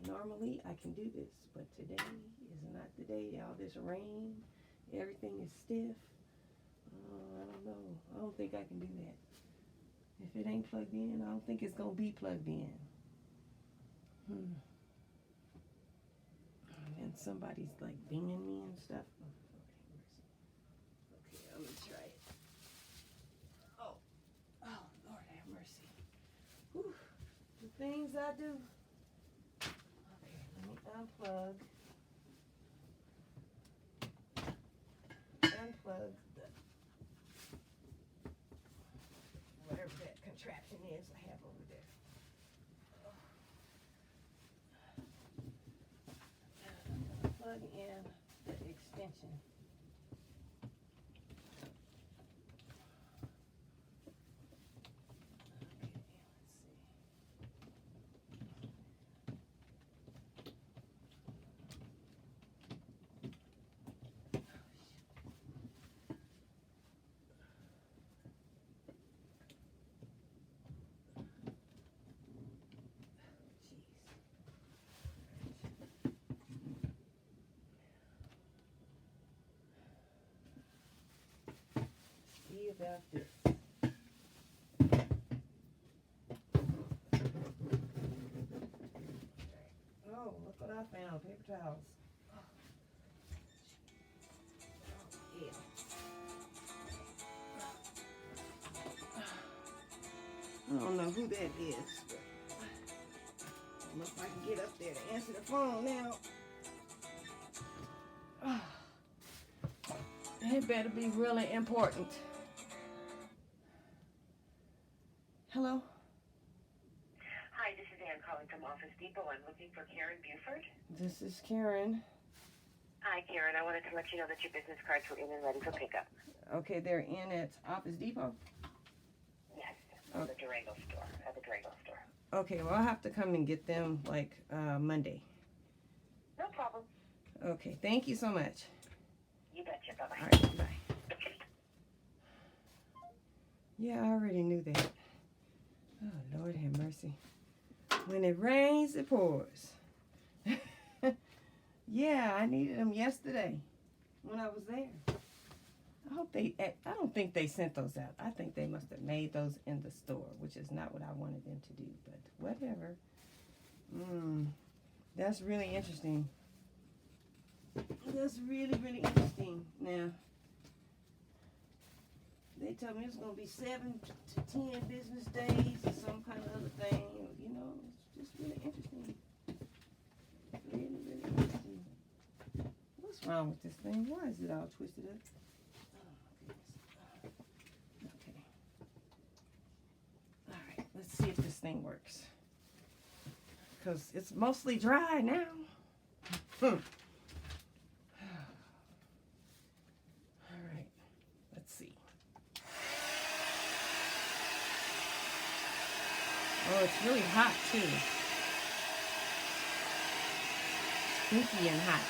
Normally, I can do this, but today is not the day. All this rain, everything is stiff. I don't know. I don't think I can do that. If it ain't plugged in, I don't think it's going to be plugged in. And somebody's like dinging me and stuff. Okay, I'm gonna try it. Oh, Lord have mercy. Whew. The things I do. Okay, let me unplug the whatever that contraption is I have over there. Plug in the extension. About this. Oh, look what I found. Paper towels. Oh, yeah. I don't know who that is, but I don't know if I can get up there to answer the phone now. Oh, it better be really important. Hello? Hi, this is Ann calling from Office Depot. I'm looking for Karen Buford. This is Karen. Hi, Karen. I wanted to let you know that your business cards were in and ready for pickup. Okay, they're in at Office Depot? Yes, at the Durango store. Okay, well, I'll have to come and get them, like, Monday. No problem. Okay, thank you so much. You betcha. Bye-bye. All right, bye. Yeah, I already knew that. Oh, Lord have mercy. When it rains, it pours. Yeah, I needed them yesterday when I was there. I don't think they sent those out. I think they must have made those in the store, which is not what I wanted them to do, but whatever. That's really interesting. that's really, really interesting. Now, they told me it's going to be 7 to 10 business days or some kind of other thing. You know, it's just really interesting. Really, really interesting. What's wrong with this thing? Why is it all twisted up? Oh, my goodness. Okay. All right, let's see if this thing works. Because it's mostly dry now. All right, let's see. Oh, it's really hot too. Stinky and hot.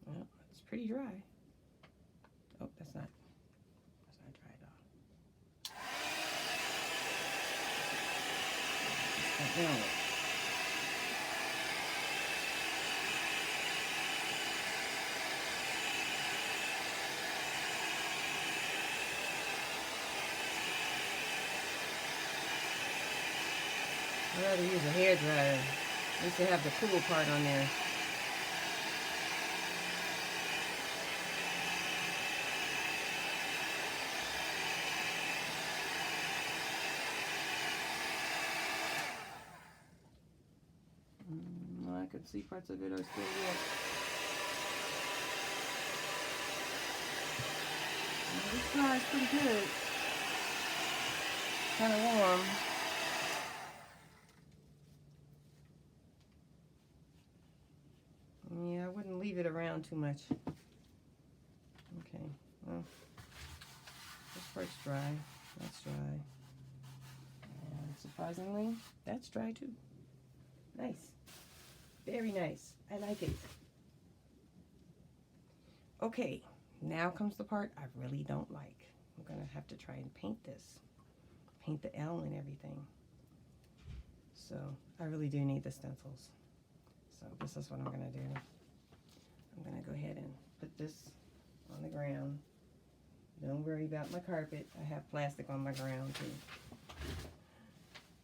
Well, it's pretty dry. Oh, that's not dry at all. Let's go down with it. I'd rather use a hairdryer. At least they have the cool part on there. I can see parts of it are still wet. This dries pretty good. Kind of warm. Yeah, I wouldn't leave it around too much. Okay, well, this part's dry. That's dry. And surprisingly, that's dry too. Nice. Very nice. I like it. Okay, now comes the part I really don't like. I'm going to have to try and paint this. Paint the L and everything. So, I really do need the stencils. So, this is what I'm going to do. I'm going to go ahead and put this on the ground. Don't worry about my carpet. I have plastic on my ground too.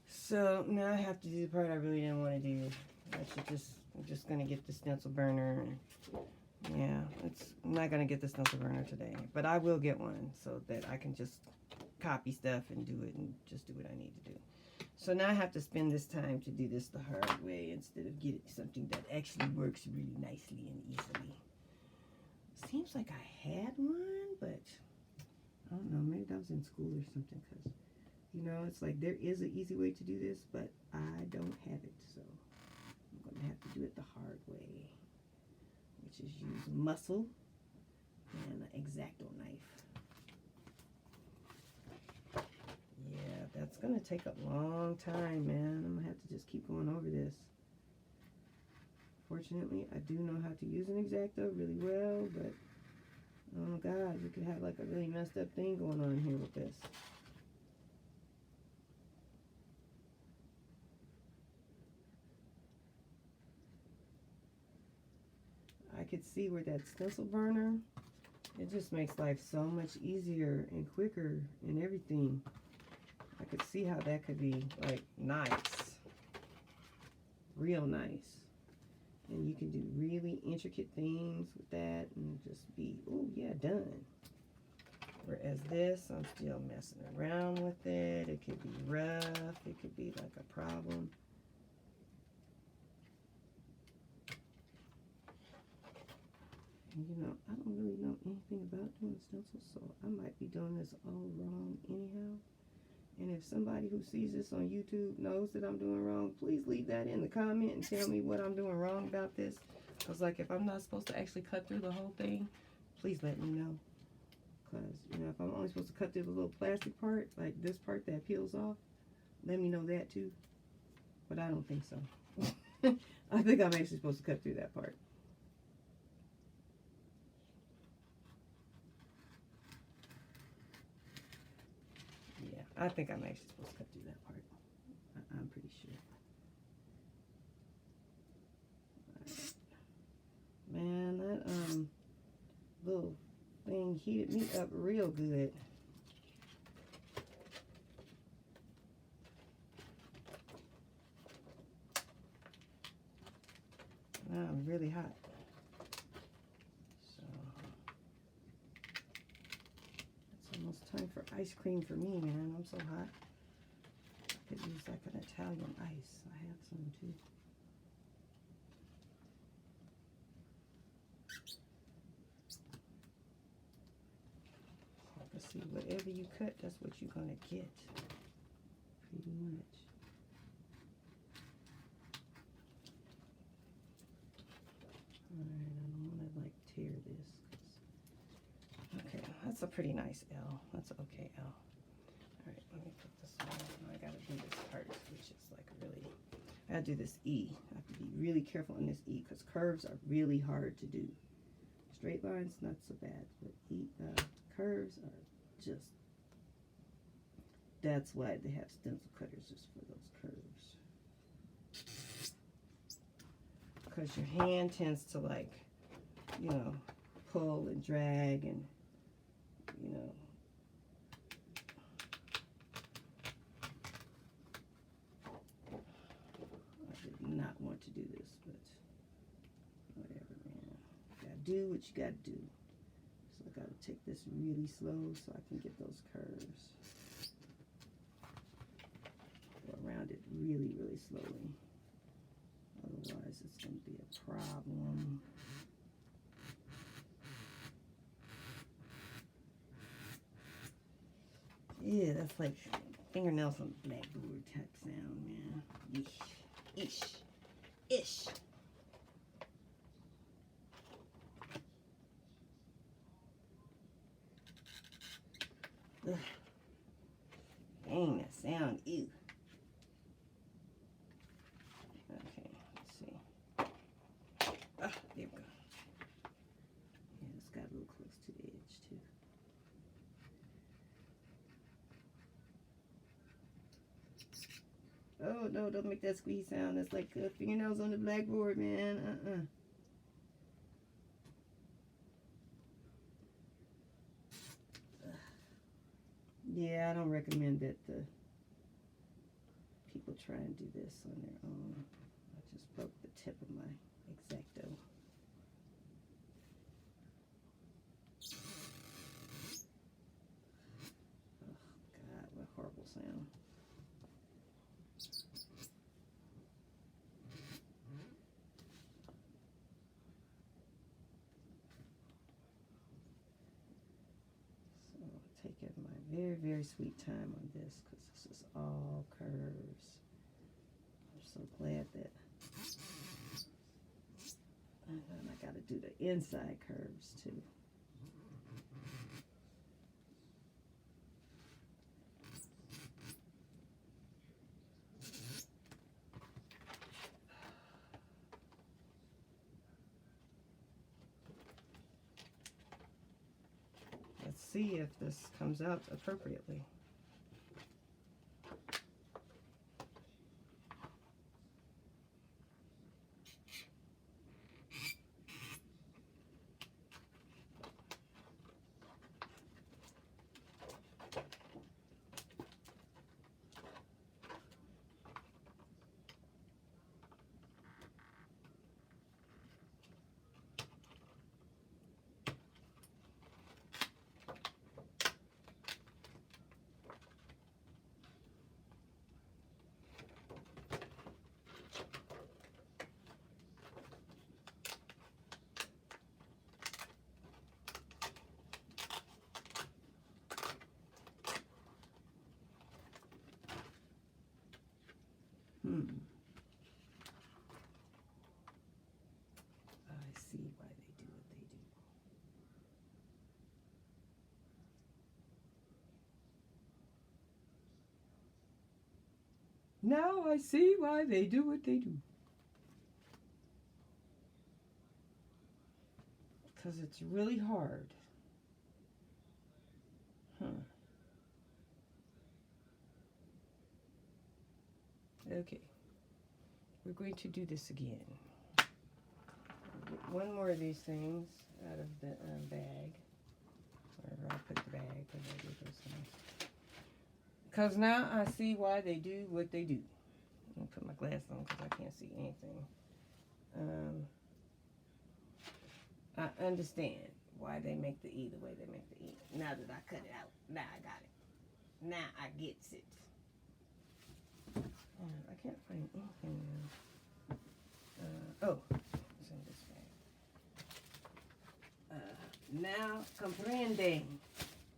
So, now I have to do the part I really didn't want to do. I'm just gonna get the stencil burner. Yeah, I'm not gonna get the stencil burner today, but I will get one so that I can just copy stuff and do it and just do what I need to do. So now I have to spend this time to do this the hard way instead of getting something that actually works really nicely and easily. Seems like I had one, but I don't know, maybe I was in school or something, because you know, it's like there is an easy way to do this, but I don't have it, so I'm going to have to do it the hard way, which is use muscle and an X-Acto knife. Yeah, that's going to take a long time, man. I'm going to have to just keep going over this. Fortunately, I do know how to use an X-Acto really well, but oh God, you could have like a really messed up thing going on here with this. I could see where that stencil burner, it just makes life so much easier and quicker and everything. I could see how that could be like nice, real nice. And you can do really intricate things with that and just be, oh yeah, done. Whereas this, I'm still messing around with it. It could be rough, it could be like a problem. And you know, I don't really know anything about doing stencils, so I might be doing this all wrong anyhow. And if somebody who sees this on YouTube knows that I'm doing wrong, please leave that in the comment and tell me what I'm doing wrong about this. Because, like, if I'm not supposed to actually cut through the whole thing, please let me know. Because, you know, if I'm only supposed to cut through the little plastic part, like this part that peels off, let me know that too. But I don't think so. I think I'm actually supposed to cut through that part. I think I'm actually supposed to cut through that part. I'm pretty sure. Right. Man, that little thing heated me up real good. Now I'm really hot. So it's almost time for ice cream for me, man. I'm so hot. I could use like an Italian ice. I have some too. Let's see, whatever you cut, that's what you're gonna get. Pretty much. Alright, I don't want to like tear this. Okay, that's a pretty nice L. That's an okay L. Alright, let me put this on. I gotta do this part, which is like really, I gotta do this E. I have to be really careful in this E because curves are really hard to do. Straight lines, not so bad, but curves are just, that's why they have stencil cutters, just for those curves. Because your hand tends to, like, you know, pull and drag and, you know. I did not want to do this, but whatever, man. You gotta do what you gotta do. So I gotta take this really slow so I can get those curves. Go around it really, really slowly. Otherwise, it's going to be a problem. Yeah, that's like fingernails on the blackboard type sound, man. Ish. Ish. Ish. Ugh. Dang, that sound. Ew. Okay, let's see. Ah, there we go. Yeah, it's got a little close to the edge, too. Oh, no, don't make that squeeze sound. That's like fingernails on the blackboard, man. Yeah, I don't recommend that the people try and do this on their own. I just broke the tip of my X-Acto. Oh, God, what a horrible sound. Taking my very, very sweet time on this because this is all curves. I'm so glad that. And then I got to do the inside curves too. Let's see if this comes out appropriately. I see why they do what they do. Now I see why they do what they do. Because it's really hard. Okay. We're going to do this again. Get one more of these things out of the bag. Wherever I put the bag. Because now I see why they do what they do. I'm going to put my glass on because I can't see anything. I understand why they make the E the way they make the E. Now that I cut it out, now I got it. Now I gets it. I can't find anything now. Oh, it's in this bag. Now comprende.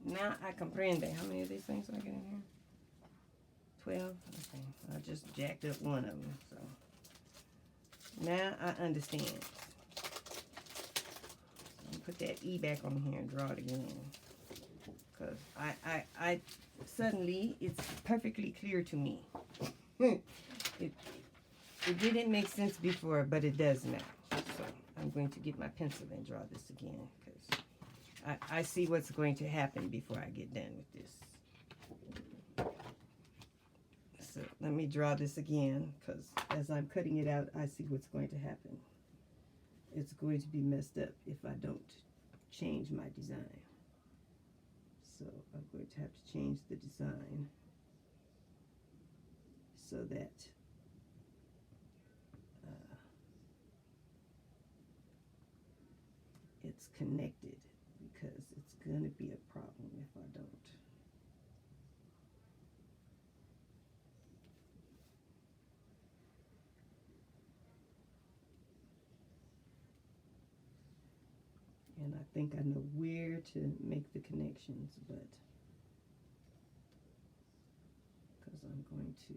Now I comprende. How many of these things did I get in here? 12? Okay, I just jacked up one of them. So now I understand. Put that E back on here and draw it again, because I suddenly it's perfectly clear to me. it didn't make sense before, but it does now. So I'm going to get my pencil and draw this again, because I see what's going to happen before I get done with this. So let me draw this again, because as I'm cutting it out, I see what's going to happen. It's going to be messed up if I don't change my design. So I'm going to have to change the design so that it's connected, because it's going to be a problem if I don't. And I think I know where to make the connections, but because I'm going to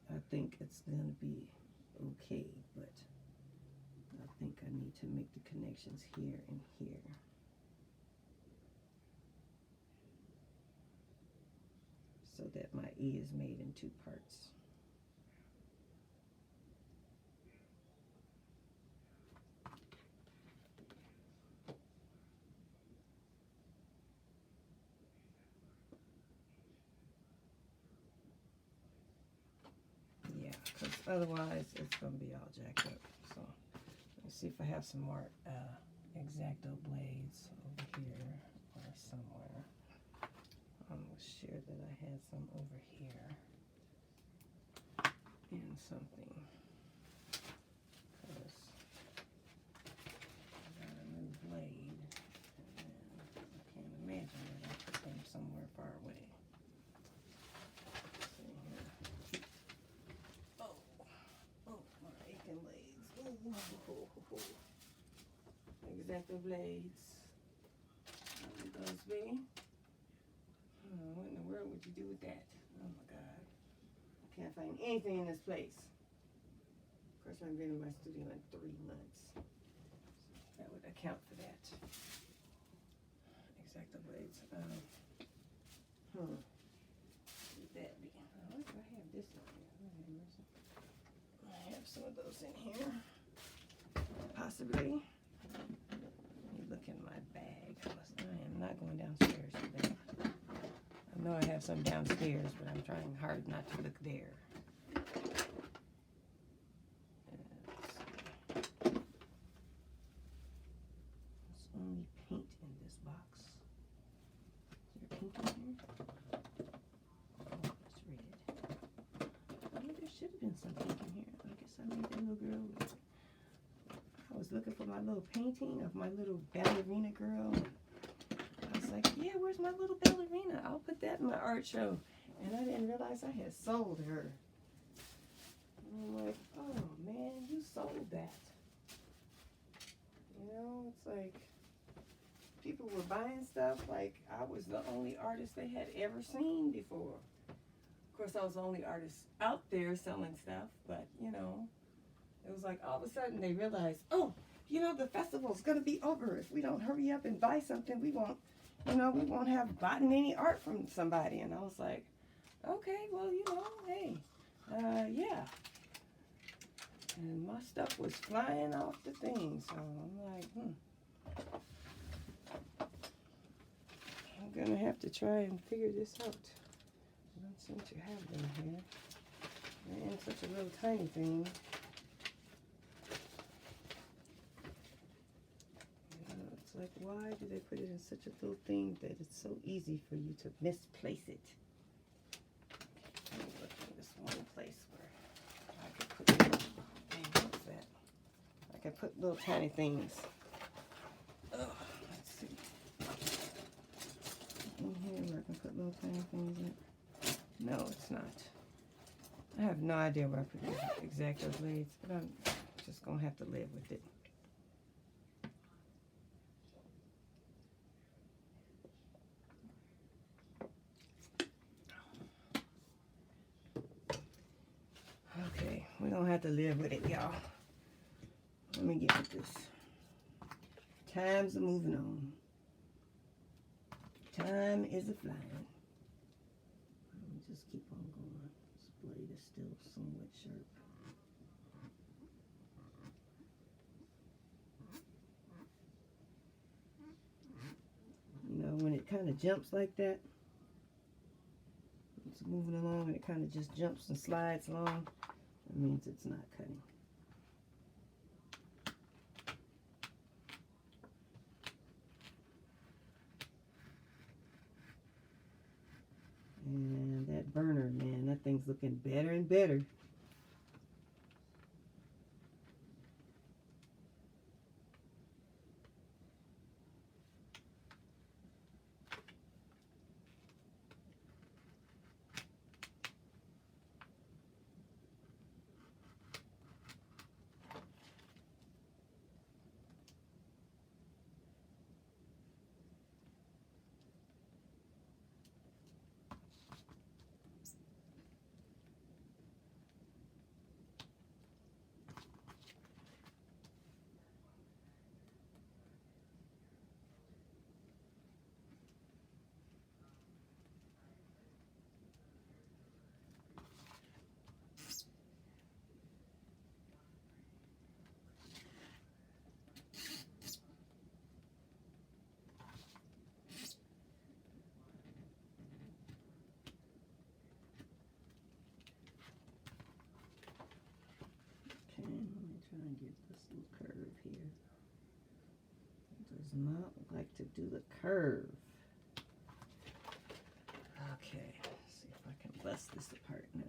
I think it's going to be okay, but I think I need to make the connections here and here. So that my E is made in 2 parts. Because otherwise it's going to be all jacked up. So let's see if I have some more X-Acto blades over here or somewhere. I'm sure that I had some over here and something, because I got a new blade and I can't imagine that I put them somewhere far away. X-Acto blades. How would those be? Oh, what in the world would you do with that? Oh my God. I can't find anything in this place. Of course, I've been in my studio in 3 months. So that would account for that. X-Acto blades. What would that be? Oh, what do I have this on here? I have some of those in here. Possibly. Let me look in my bag. I am not going downstairs today. I know I have some downstairs, but I'm trying hard not to look there. There's only paint in this box. Is there paint in here? Oh, it's red. Oh, there should have been some paint in here. I guess I made that little girl with it. I was looking for my little painting of my little ballerina girl. I was like, yeah, where's my little ballerina? I'll put that in my art show. And I didn't realize I had sold her. And I'm like, oh man, you sold that. You know, it's like people were buying stuff like I was the only artist they had ever seen before. Of course, I was the only artist out there selling stuff, but you know, it was like all of a sudden they realized, oh, you know, the festival's gonna be over. If we don't hurry up and buy something, we won't, you know, we won't have bought any art from somebody. And I was like, okay, well, you know, hey, yeah. And my stuff was flying off the thing, so I'm like, I'm gonna have to try and figure this out. I don't seem to have them here. They're in such a little tiny thing. It's like, why do they put it in such a little thing that it's so easy for you to misplace it? Let me look in this one place where I could put little, what's that? I could put little tiny things. Oh, let's see. In here where I can put little tiny things in. No, it's not. I have no idea where I put these X-Acto blades, but I'm just gonna have to live with it. Okay, we're gonna have to live with it, y'all. Let me get with this. Times are moving on. Time is a-flying. Let me just keep on going. This blade is still somewhat sharp. You know, when it kind of jumps like that, it's moving along and it kind of just jumps and slides along, that means it's not cutting. And that burner, man, that thing's looking better and better. Try and get this little curve here. It does not like to do the curve. Okay, let's see if I can bust this apart now.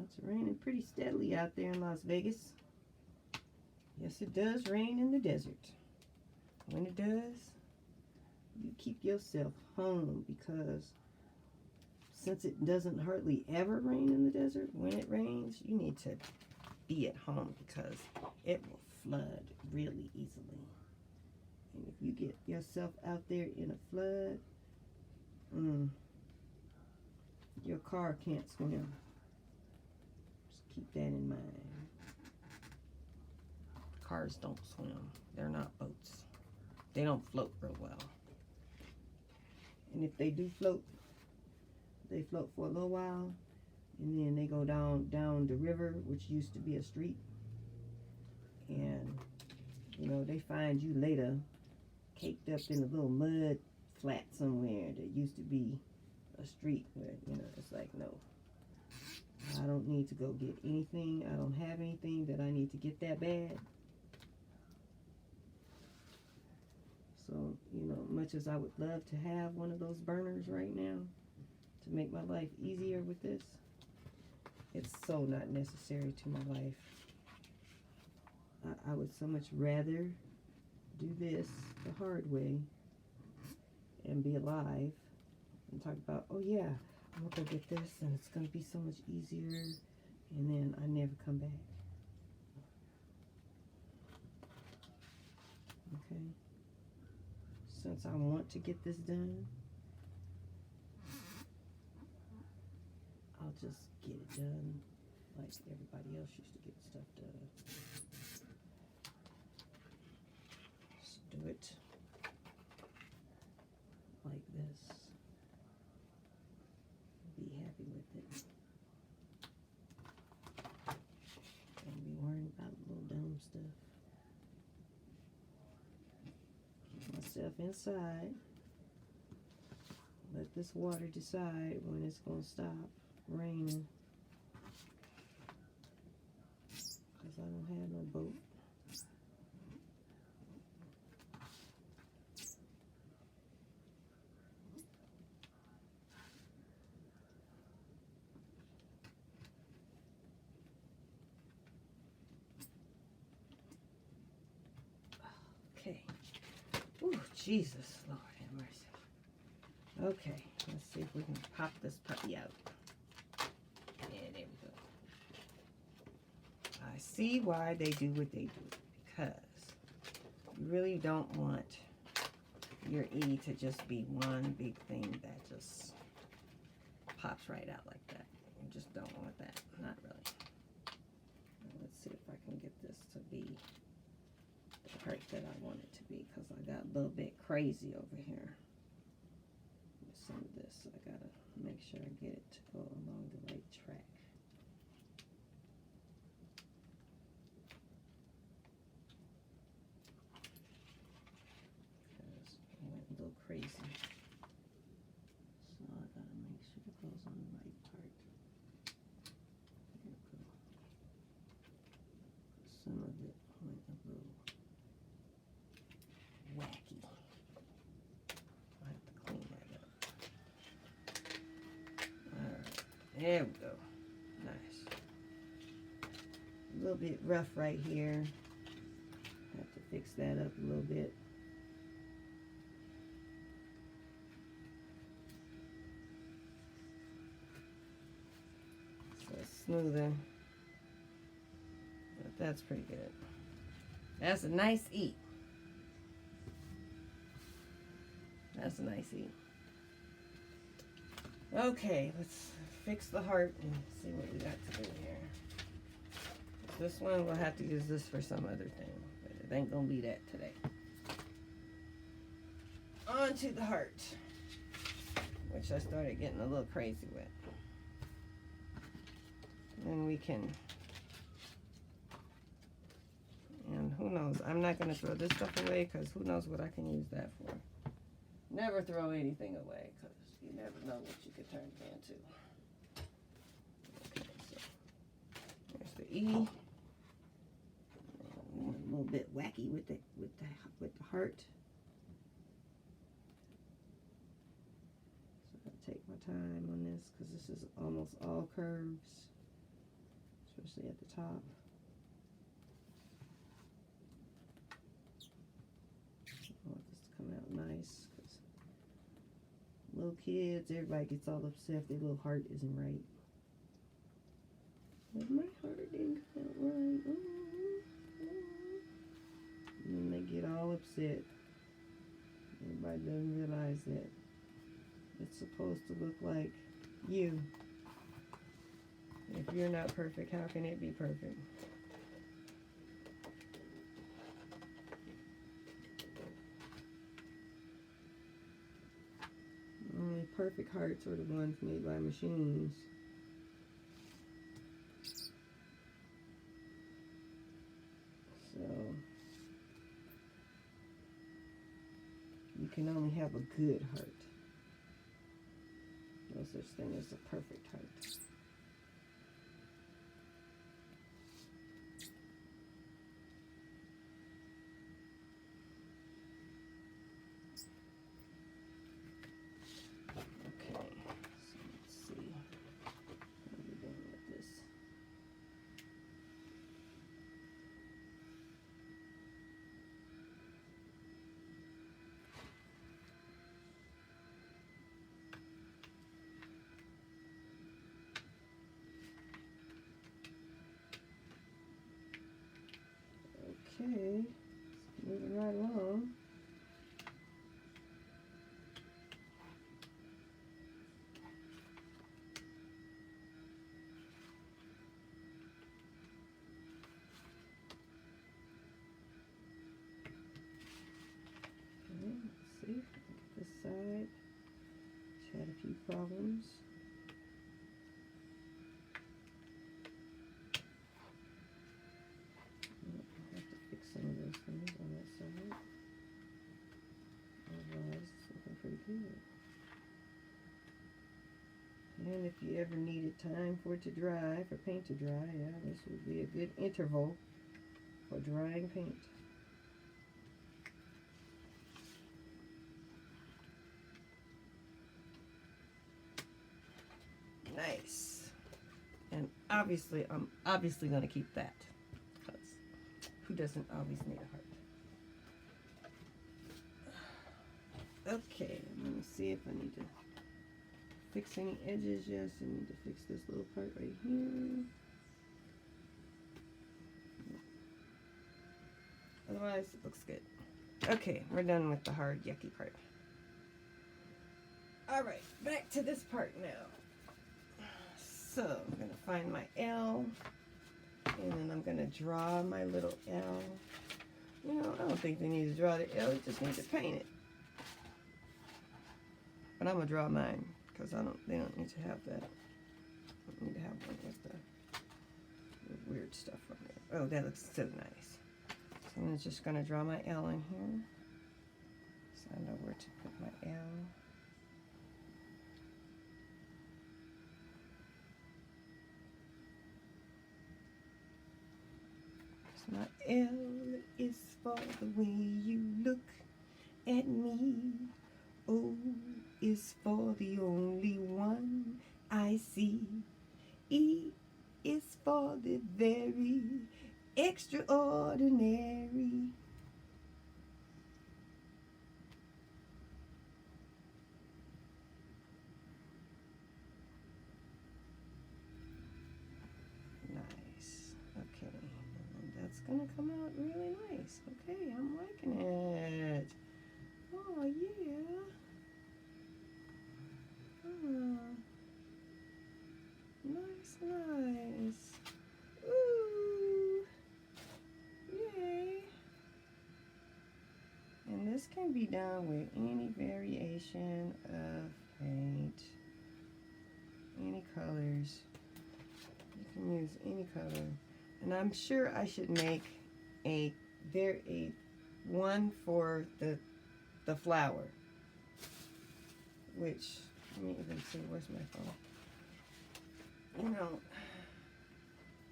It's raining pretty steadily out there in Las Vegas. Yes, it does rain in the desert. When it does, you keep yourself home, because since it doesn't hardly ever rain in the desert, when it rains, you need to be at home because it will flood really easily. And if you get yourself out there in a flood, your car can't swim. Keep that in mind. Cars don't swim. They're not boats. They don't float real well. And if they do float, they float for a little while, and then they go down the river, which used to be a street. And, you know, they find you later caked up in a little mud flat somewhere that used to be a street where, you know, it's like, no. I don't need to go get anything. I don't have anything that I need to get that bad. So So, you know, much as I would love to have one of those burners right now to make my life easier with this, it's so not necessary to my life. I would so much rather do this the hard way and be alive and talk about, oh yeah, I'm gonna go get this and it's gonna be so much easier, and then I never come back. Okay, since I want to get this done, I'll just get it done like everybody else used to get stuff done. Just do it like this. Be happy with it. Don't be worrying about little dumb stuff. Keep myself inside. Let this water decide when it's going to stop raining. Because I don't have no boat. Okay. Ooh, Jesus, Lord have mercy. Okay, let's see if we can pop this puppy out. Yeah, there we go. I see why they do what they do, because you really don't want your E to just be one big thing that just pops right out like that. You just don't want that. Not really. Let's see if I can get this to be the part that I want it to be, because I got a little bit crazy over here. With some of this, I gotta make sure I get it to go along the right track. Because I went a little crazy. So I gotta make sure it goes on the right part. There we go. Some of it went a little wacky. I have to clean that up. Alright, there we go. Nice. A little bit rough right here. Have to fix that up a little bit. So it's smoother. But that's pretty good. That's a nice E. That's a nice E. Okay, let's fix the heart and see what we got to do here. This one, we'll have to use this for some other thing, but it ain't gonna be that today. On to the heart, which I started getting a little crazy with. And we can, and who knows, I'm not gonna throw this stuff away, because who knows what I can use that for. Never throw anything away, because you never know what you could turn it into. Okay, so there's the E. A little bit wacky with the heart. So I gotta take my time on this, because this is almost all curves, especially at the top. I want this to come out nice, because little kids, everybody gets all upset if their little heart isn't right. But my heart didn't come out right. Oh. And then they get all upset. Everybody doesn't realize that it's supposed to look like you. If you're not perfect, how can it be perfect? Only perfect hearts are the ones made by machines. So you can only have a good heart. No such thing as a perfect heart. Okay, moving right along. Okay, let's see. Look at this side. Just had a few problems. I'll have to fix some of those things on that side. Otherwise, it's looking pretty good. And if you ever needed time for it to dry, for paint to dry, yeah, this would be a good interval for drying paint. Nice. And obviously, I'm obviously going to keep that, because who doesn't always need a heart? Okay, I'm going to see if I need to fix any edges. Yes, I need to fix this little part right here. Otherwise, it looks good. Okay, we're done with the hard, yucky part. Alright, back to this part now. So, I'm going to find my L, and then I'm going to draw my little L. You know, I don't think they need to draw the L, they just need to paint it. But I'm going to draw mine, because they don't need to have that. I don't need to have one with the weird stuff on there. Oh, that looks so nice. So I'm just going to draw my L in here. So I know where to put my L. So my L is for the way you look at me. O is for the only one I see. E is for the very extraordinary. Nice. Okay. And that's going to come out really nice. Okay, I'm liking it. Oh, yeah. Oh, nice, nice. Ooh. Yay. And this can be done with any variation of paint, any colors. You can use any color. And I'm sure I should make a one for the flower, which, let me even see, where's my phone? You know,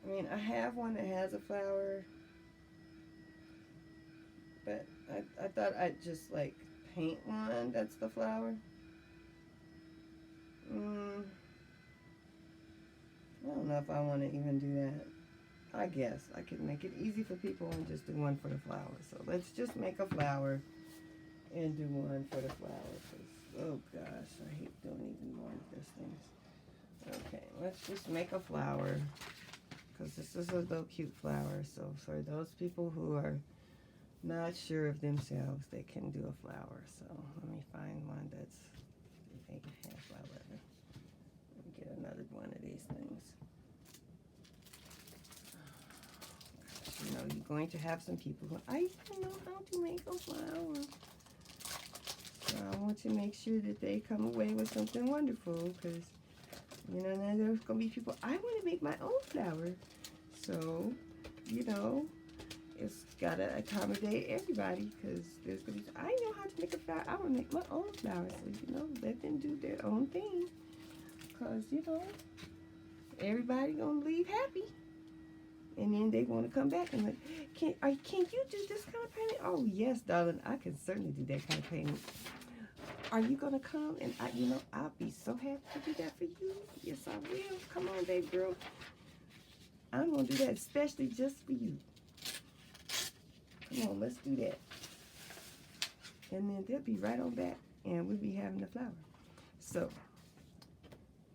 I mean, I have one that has a flower, but I thought I'd just like paint one that's the flower. I don't know if I want to even do that. I guess I could make it easy for people and just do one for the flower. So let's just make a flower and do one for the flower. Oh gosh, I hate doing even more of those things. Okay, let's just make a flower, because this is a little cute flower. So for those people who are not sure of themselves, they can do a flower. So let me find one that's make a half flower. Let me get another one of these things. You know, you're going to have some people who, I don't know how to make a flower. So I want to make sure that they come away with something wonderful, because, you know, then there's going to be people, I want to make my own flower. So, you know, it's got to accommodate everybody, because there's going to be, I know how to make a flower. I want to make my own flower. So, you know, let them do their own thing, because, you know, everybody going to leave happy. And then they want to come back and like, can you do this kind of painting? Oh yes, darling, I can certainly do that kind of painting. Are you gonna come? And I'll be so happy to do that for you. Yes, I will. Come on, baby girl. I'm gonna do that especially just for you. Come on, let's do that. And then they'll be right on back, and we'll be having the flower. So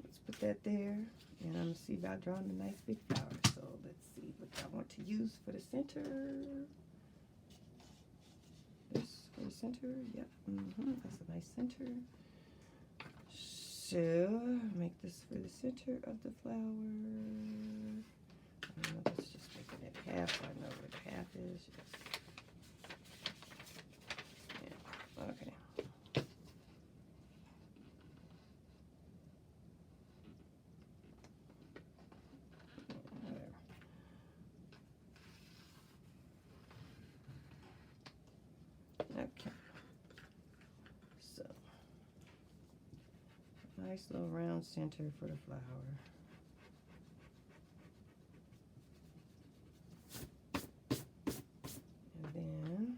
let's put that there, and I'm gonna see about drawing a nice big flower. So let's see what I want to use for the center. center. Yep. That's a nice center. So make this for the center of the flower. Let's just make it half. So I know where the half is. Yes. Yeah. Okay. Okay, so nice little round center for the flower. And then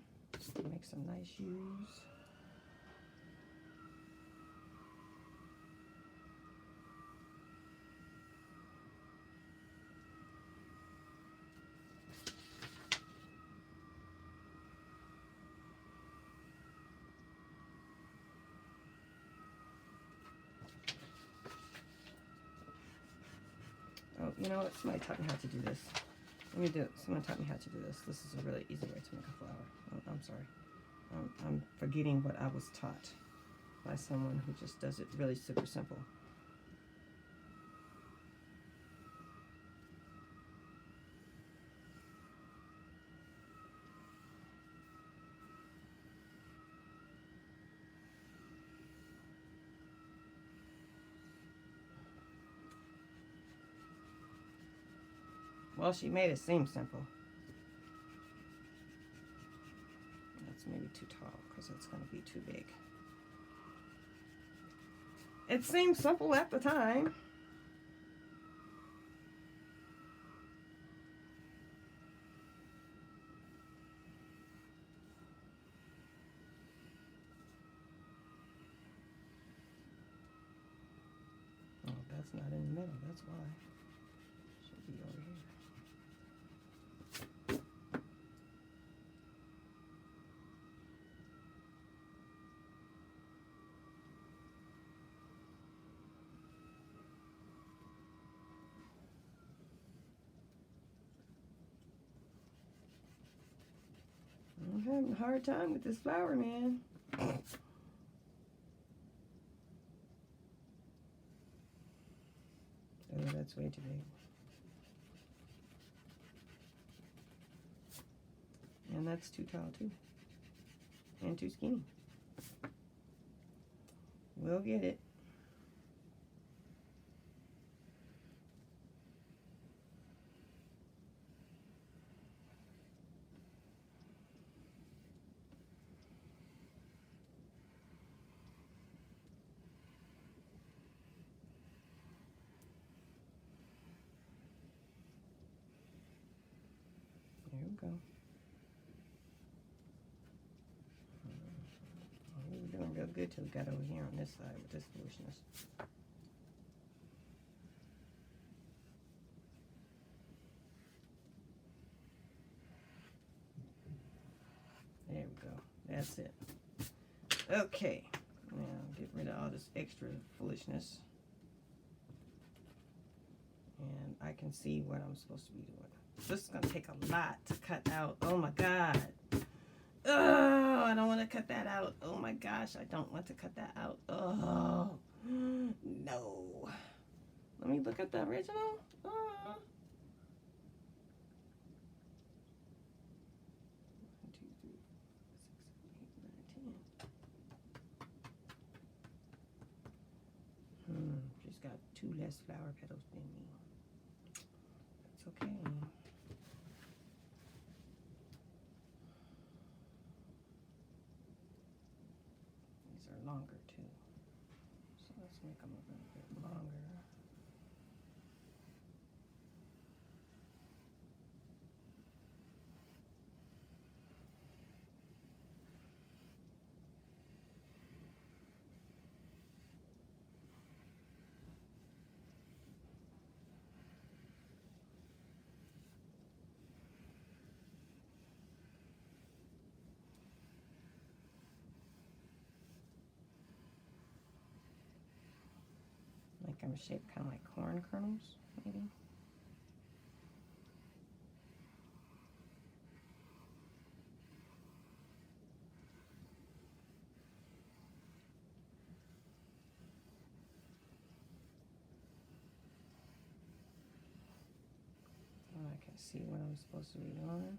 make some nice hues. Oh, you know what? Somebody taught me how to do this. Let me do it. Someone taught me how to do this. This is a really easy way to make a flower. I'm sorry. I'm forgetting what I was taught by someone who just does it really super simple. Well, she made it seem simple. That's maybe too tall because it's going to be too big. It seemed simple at the time. Oh, that's not in the middle. That's why. Should be over here. I'm having a hard time with this flower, man. Oh, that's way too big. And that's too tall, too. And too skinny. We'll get it. There we go. We were doing real good till we got over here on this side with this foolishness. There we go. That's it. Okay. Now get rid of all this extra foolishness. And I can see what I'm supposed to be doing. This is going to take a lot to cut out. Oh my God. Oh, I don't want to cut that out. Oh my gosh, I don't want to cut that out. Oh, no. Let me look at the original. 1, 2, 3, 4, 6, 7, 8, 9, 10. She's got 2 less flower petals than me. That's okay. These are longer too. So let's make them a little bit longer. Make them shaped kind of like corn kernels, maybe. see what I'm supposed to be doing.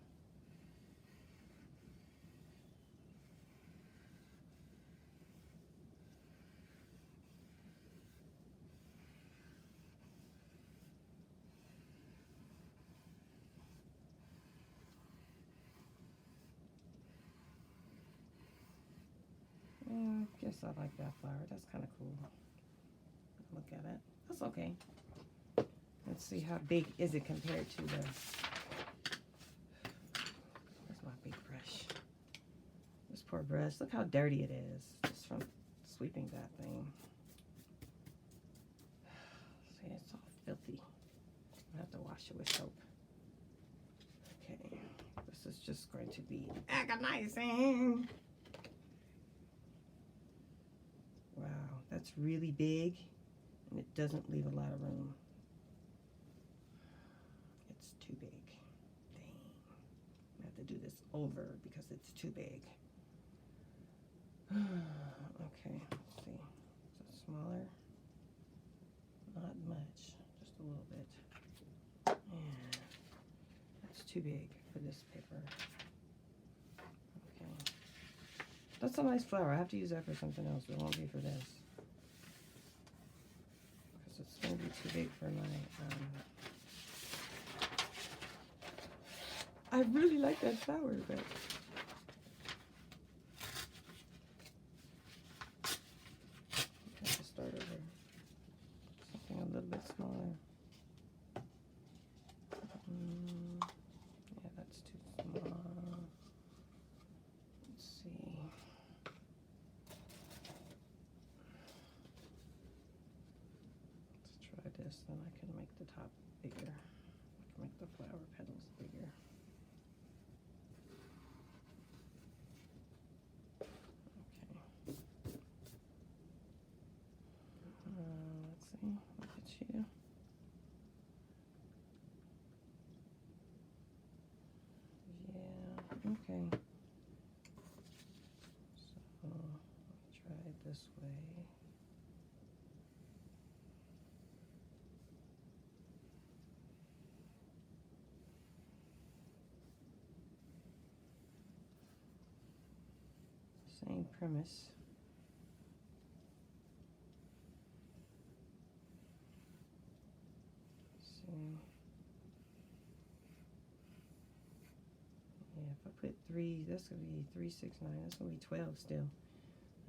Guess I like that flower. That's kind of cool. Look at it. That's okay. Let's see how big is it compared to the... Where's my big brush? This poor brush. Look how dirty it is just from sweeping that thing. See, it's all filthy. I have to wash it with soap. Okay. This is just going to be agonizing. Wow, that's really big, and it doesn't leave a lot of room. It's too big. Dang. I have to do this over because it's too big. Okay, let's see. Is it smaller? Not much, just a little bit. Yeah, that's too big for this paper. Okay. That's a nice flower. I have to use that for something else. It won't be for this. Because it's going to be too big for my... I really like that flower, but... I have to start over. Something a little bit smaller. Yeah, that's too small. Let's see. Let's try this, then I can make the top bigger. I can make the flower petals bigger. Okay. Let's see. Look at you. Yeah, okay. So, I'll try it this way. Same premise. See. Yeah, if I put 3, that's gonna be 3, 6, 9. That's gonna be 12 still. And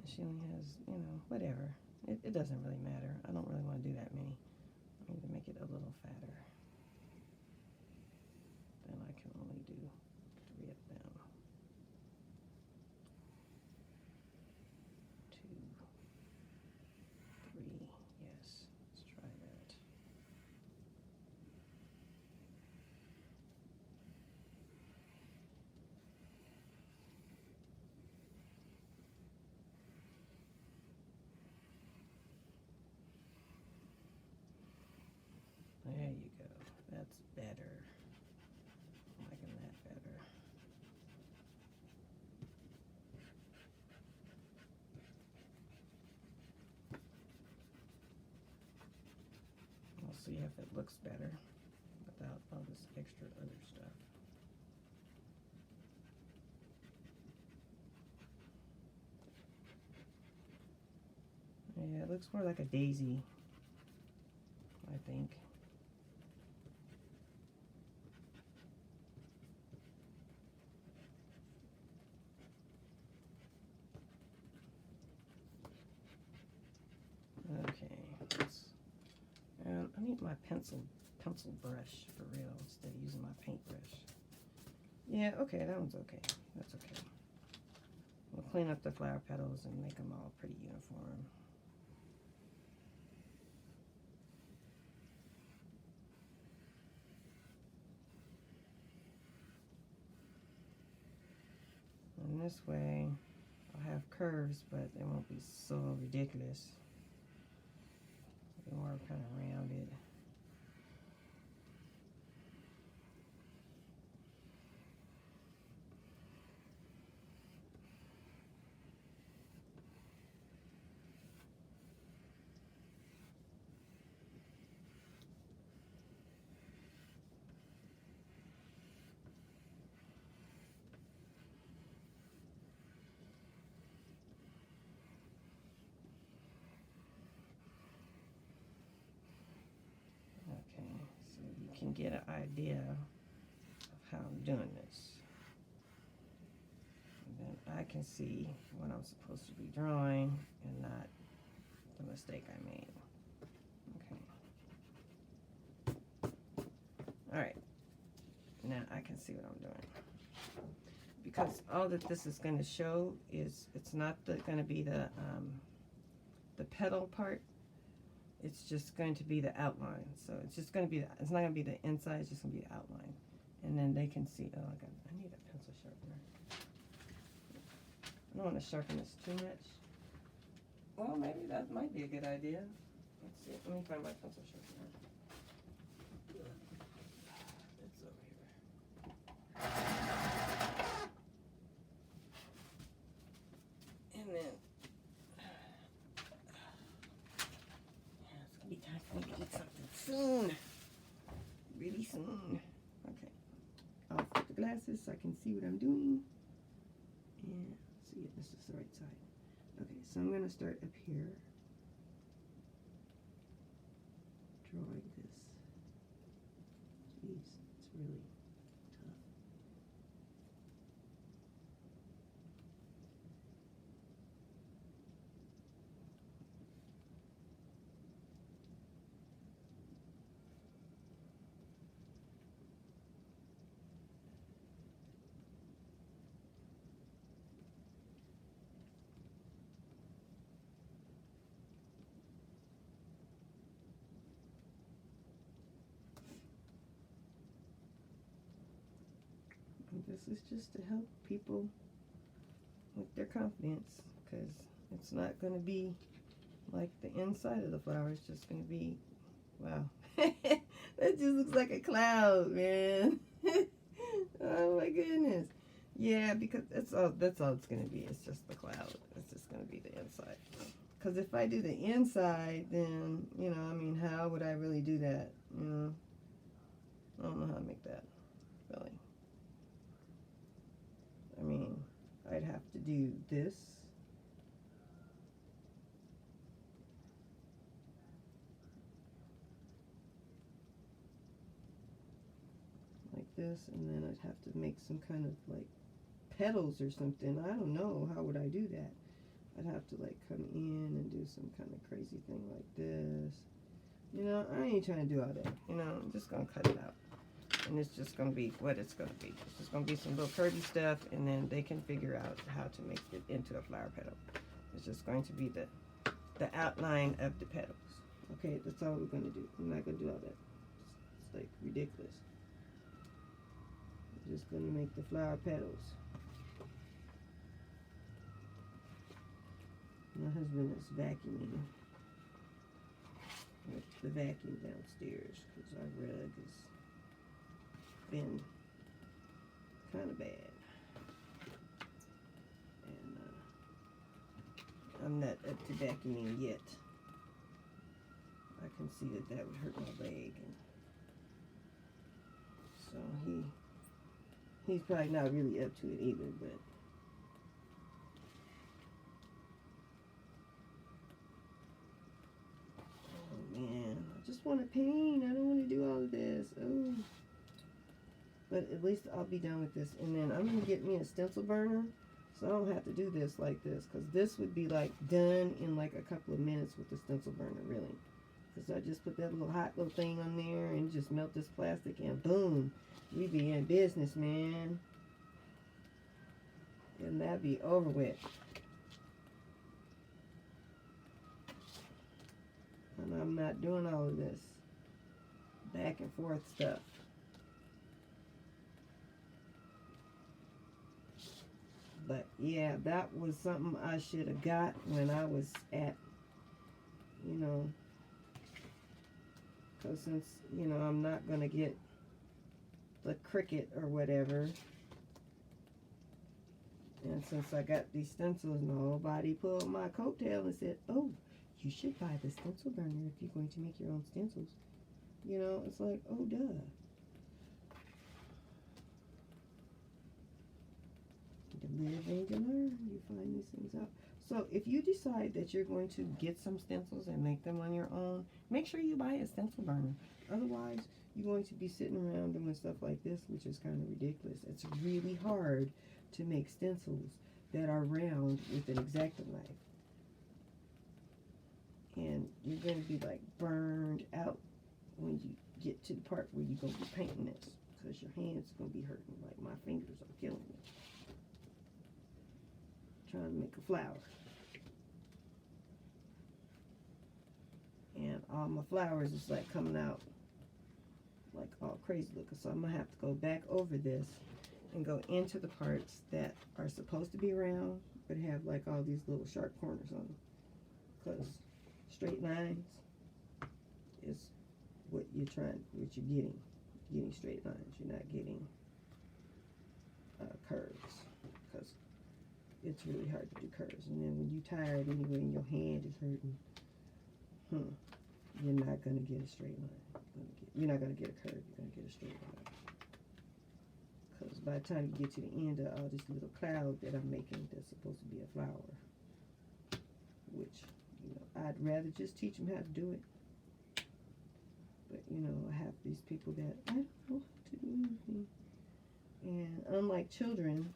she only has, you know, whatever. It doesn't really matter. I don't really want to do that many. I need to make it a little fatter. Then I can only do 3 of them. 2, 3. Yes, let's try that. There you go. That's better. I'm liking that better. We'll see if it looks better without all this extra other stuff. Yeah, it looks more like a daisy, I think. Okay, and I need my pencil brush for real instead of using my paintbrush. Yeah, okay, that one's okay. That's okay. We'll clean up the flower petals and make them all pretty uniform. And this way, I'll have curves, but they won't be so ridiculous. They're more kind of rounded. can get an idea of how I'm doing this. And then I can see what I'm supposed to be drawing and not the mistake I made. Okay. Alright. Now I can see what I'm doing. Because all that this is going to show is it's not going to be the petal part. It's just going to be the outline. So it's just going to be, it's not going to be the inside, it's just going to be the outline. And then they can see, oh, I need a pencil sharpener. I don't want to sharpen this too much. Well, maybe that might be a good idea. Let's see, let me find my pencil sharpener. It's over here. And then, yeah, it's gonna be time for me to get something soon. Really soon. Okay. I'll put the glasses so I can see what I'm doing. And see if this is the right side. Okay, so I'm gonna start up here. Drawing this. Jeez, it's really tough. This is just to help people with their confidence, because it's not going to be like the inside of the flower. It's just going to be, wow. That just looks like a cloud, man. Oh my goodness. Yeah, because that's all it's going to be. It's just the cloud. It's just going to be the inside. Because if I do the inside, then, you know, I mean, how would I really do that? You know, I don't know how to make that, really. I mean, I'd have to do this. Like this, and then I'd have to make some kind of like petals or something. I don't know, how would I do that? I'd have to like come in and do some kind of crazy thing like this. You know, I ain't trying to do all that. You know, I'm just gonna cut it out. And it's just going to be what it's going to be. It's just going to be some little curvy stuff, and then they can figure out how to make it into a flower petal. It's just going to be the outline of the petals. Okay, that's all we're going to do. I'm not going to do all that. It's like ridiculous. I'm just going to make the flower petals. My husband is vacuuming with the vacuum downstairs because our rug is been kind of bad, and I'm not up to vacuuming yet. I can see that would hurt my leg, and so he's probably not really up to it either. But oh man, I just want to paint. I don't want to do all of this. Oh. But at least I'll be done with this. And then I'm going to get me a stencil burner, so I don't have to do this like this. Because this would be like done in like a couple of minutes with the stencil burner, really. Because I just put that little hot little thing on there and just melt this plastic, and boom, we be in business, man. And that'd be over with. And I'm not doing all of this back and forth stuff. But yeah, that was something I should have got when I was at, you know, because since, you know, I'm not going to get the Cricut or whatever, and since I got these stencils, nobody pulled my coattail and said, oh, you should buy the stencil burner if you're going to make your own stencils. You know, it's like, oh, duh. You live and you learn. You find these things out. So if you decide that you're going to get some stencils and make them on your own, make sure you buy a stencil burner. Otherwise, you're going to be sitting around doing stuff like this, which is kind of ridiculous. It's really hard to make stencils that are round with an X-Acto knife. And you're going to be like burned out when you get to the part where you're going to be painting this, because your hands are going to be hurting. Like my fingers are killing me. Trying to make a flower. And all my flowers is like coming out like all crazy looking. So I'm going to have to go back over this and go into the parts that are supposed to be round but have like all these little sharp corners on them. Because straight lines is what you're getting. You're getting straight lines. You're not getting curves, because it's really hard to do curves. And then when you're tired anyway and your hand is hurting, you're not going to get a straight line. You're not going to get a curve. You're going to get a straight line. Because by the time you get to the end of all this little cloud that I'm making that's supposed to be a flower, which, you know, I'd rather just teach them how to do it. But, you know, I have these people that I don't know how to do anything. And unlike children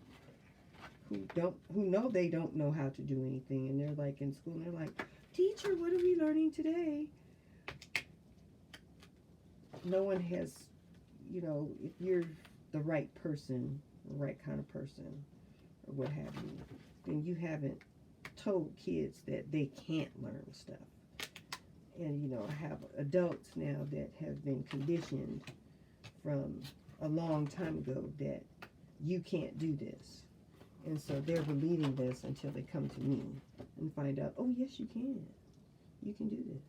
who know they don't know how to do anything, and they're like in school and they're like, teacher, what are we learning today? No one has, you know, if you're the right person, the right kind of person, or what have you, then you haven't told kids that they can't learn stuff. And, you know, I have adults now that have been conditioned from a long time ago that you can't do this. And so they're believing this until they come to me and find out, oh, yes, you can. You can do this.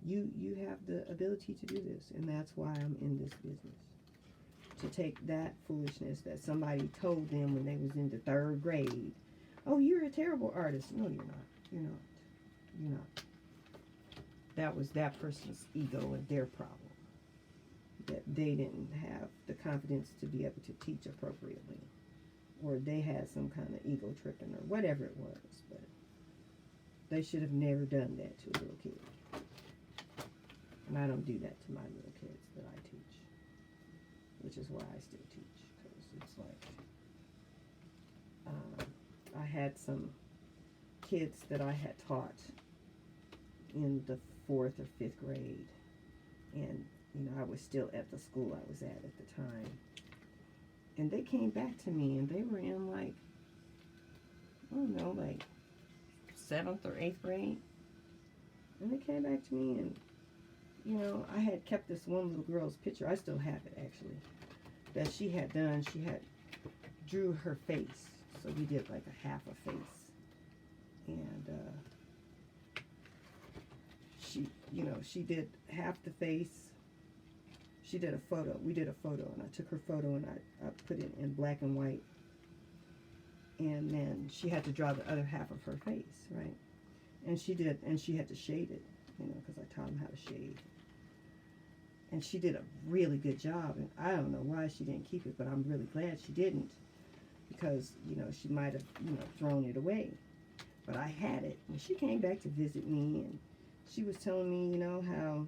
You have the ability to do this. And that's why I'm in this business. To take that foolishness that somebody told them when they was in the 3rd grade, oh, you're a terrible artist. No, you're not. You're not. You're not. That was that person's ego and their problem. That they didn't have the confidence to be able to teach appropriately. Or they had some kind of ego tripping or whatever it was. But they should have never done that to a little kid. And I don't do that to my little kids that I teach. Which is why I still teach. Because it's like, I had some kids that I had taught in the 4th or 5th grade. And, you know, I was still at the school I was at the time. And they came back to me, and they were in, like, I don't know, like 7th or 8th grade. And they came back to me, and, you know, I had kept this one little girl's picture. I still have it, actually, that she had done. She had drew her face. So we did, like, a half a face. And she, you know, she did half the face. She did a photo. We did a photo, and I took her photo and I put it in black and white. And then she had to draw the other half of her face, right? And she did, and she had to shade it, you know, because I taught them how to shade. And she did a really good job, and I don't know why she didn't keep it, but I'm really glad she didn't, because, you know, she might have, you know, thrown it away. But I had it, and she came back to visit me, and she was telling me, you know, how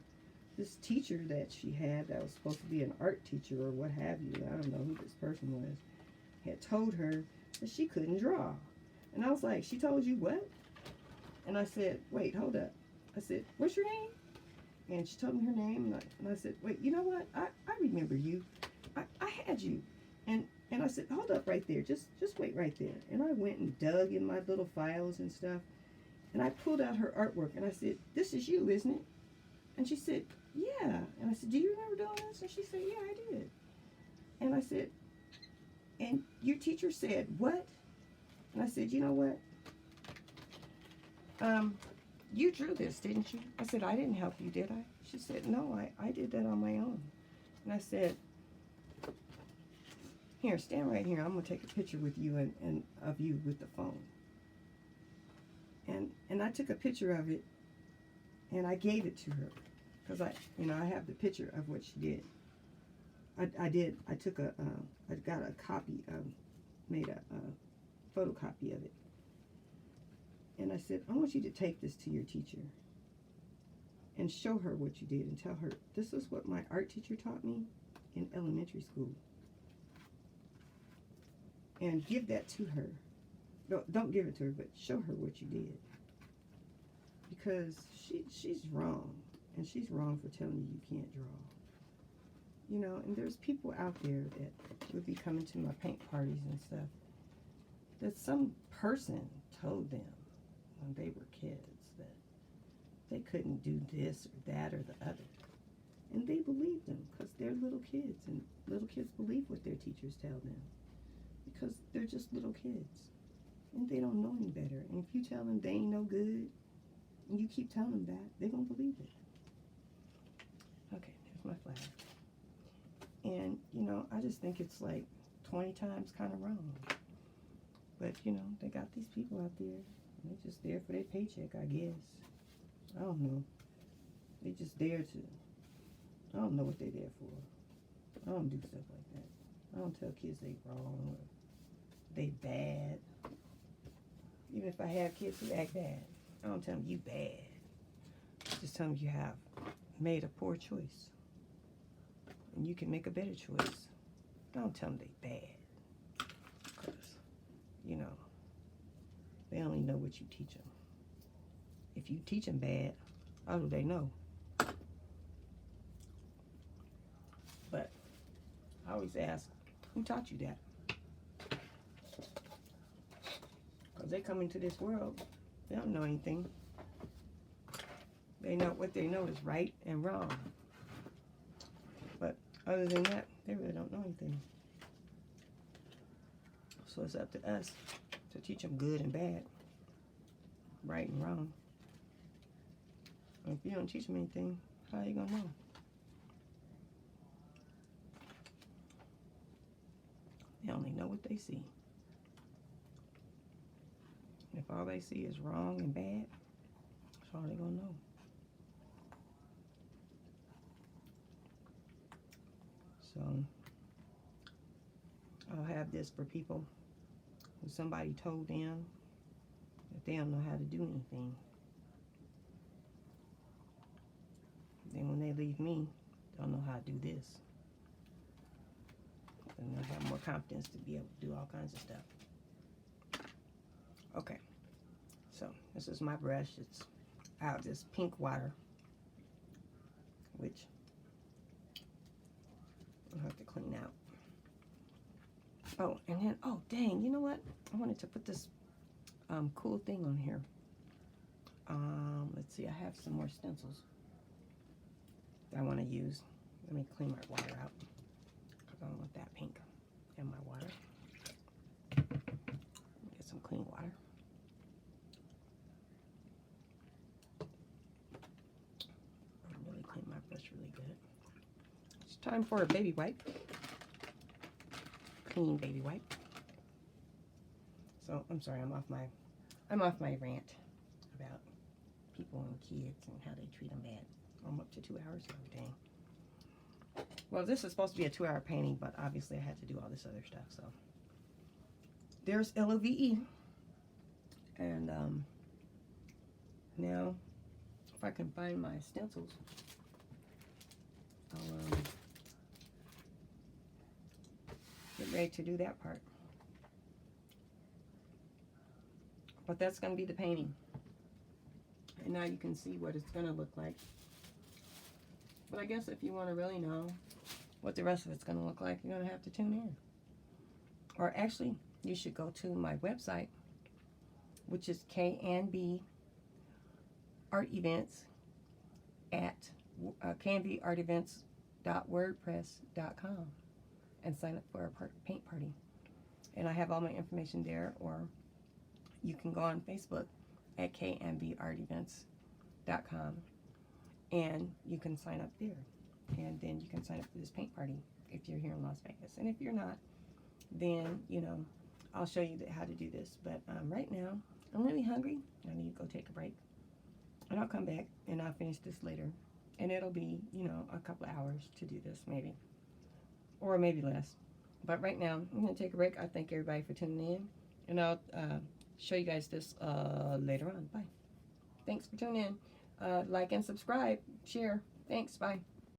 this teacher that she had that was supposed to be an art teacher or what have you, I don't know who this person was, had told her that she couldn't draw. And I was like, she told you what? And I said, wait, hold up. I said, what's your name? And she told me her name, and I said, wait, you know what? I remember you. I had you. And I said, hold up right there. Just wait right there. And I went and dug in my little files and stuff, and I pulled out her artwork, and I said, this is you, isn't it? And she said, yeah. And I said, do you remember doing this? And she said, yeah, I did. And I said, and your teacher said, what? And I said, you know what? You drew this, didn't you? I said, I didn't help you, did I? She said, no, I did that on my own. And I said, here, stand right here. I'm going to take a picture with you and of you with the phone. And I took a picture of it, and I gave it to her. Because I have the picture of what she did. I took I got a copy made a photocopy of it. And I said, I want you to take this to your teacher. and show her what you did and tell her, this is what my art teacher taught me in elementary school. And give that to her. Don't give it to her, but show her what you did. Because she's wrong. And she's wrong for telling you you can't draw. You know, and there's people out there that would be coming to my paint parties and stuff that some person told them when they were kids that they couldn't do this or that or the other. And they believed them because they're little kids, and little kids believe what their teachers tell them because they're just little kids and they don't know any better. And if you tell them they ain't no good and you keep telling them that, they're going to believe it. Okay, there's my flag. And, you know, I just think it's like 20 times kind of wrong. But, you know, they got these people out there. And they're just there for their paycheck, I guess. I don't know. They just there to... I don't know what they're there for. I don't do stuff like that. I don't tell kids they wrong or they bad. Even if I have kids who act bad, I don't tell them you bad. I just tell them you have made a poor choice. And you can make a better choice. Don't tell them they bad. Because, you know, they only know what you teach them. If you teach them bad, how do they know? But I always ask, who taught you that? Because they come into this world, they don't know anything. They know what they know is right and wrong. But other than that, they really don't know anything. So it's up to us to teach them good and bad, right and wrong. And if you don't teach them anything, how are you going to know? They only know what they see. And if all they see is wrong and bad, that's all they're going to know. So, I'll have this for people who somebody told them that they don't know how to do anything. Then when they leave me, they'll know how to do this. And they'll have more confidence to be able to do all kinds of stuff. Okay, so this is my brush. It's out of this pink water, which I'll have to clean out. Oh, and then, oh dang, you know what? I wanted to put this cool thing on here. Let's see, I have some more stencils that I want to use. Let me clean my water out because I don't want that pink in my water. Get some clean water. Really clean my brush really good. It's time for a baby wipe. Clean baby wipe. So I'm sorry, I'm off my rant about people and kids and how they treat them bad. I'm up to 2 hours now, dang. Well, this is supposed to be a 2-hour painting, but obviously I had to do all this other stuff, so. There's LOVE. And now, if I can find my stencils, I'll get ready to do that part. But that's going to be the painting. And now you can see what it's going to look like. But I guess if you want to really know what the rest of it's going to look like, you're going to have to tune in. Or actually, you should go to my website, which is KNB Art Events at knbartevents.wordpress.com and sign up for a paint party. And I have all my information there, or you can go on Facebook at knbartevents.com and you can sign up there. And then you can sign up for this paint party if you're here in Las Vegas. And if you're not, then, you know, I'll show you how to do this. But right now, I'm really hungry. I need to go take a break. And I'll come back and I'll finish this later. And it'll be, you know, a couple of hours to do this, maybe. Or maybe less. But right now, I'm going to take a break. I thank everybody for tuning in. And I'll show you guys this later on. Bye. Thanks for tuning in. Like and subscribe. Share. Thanks. Bye.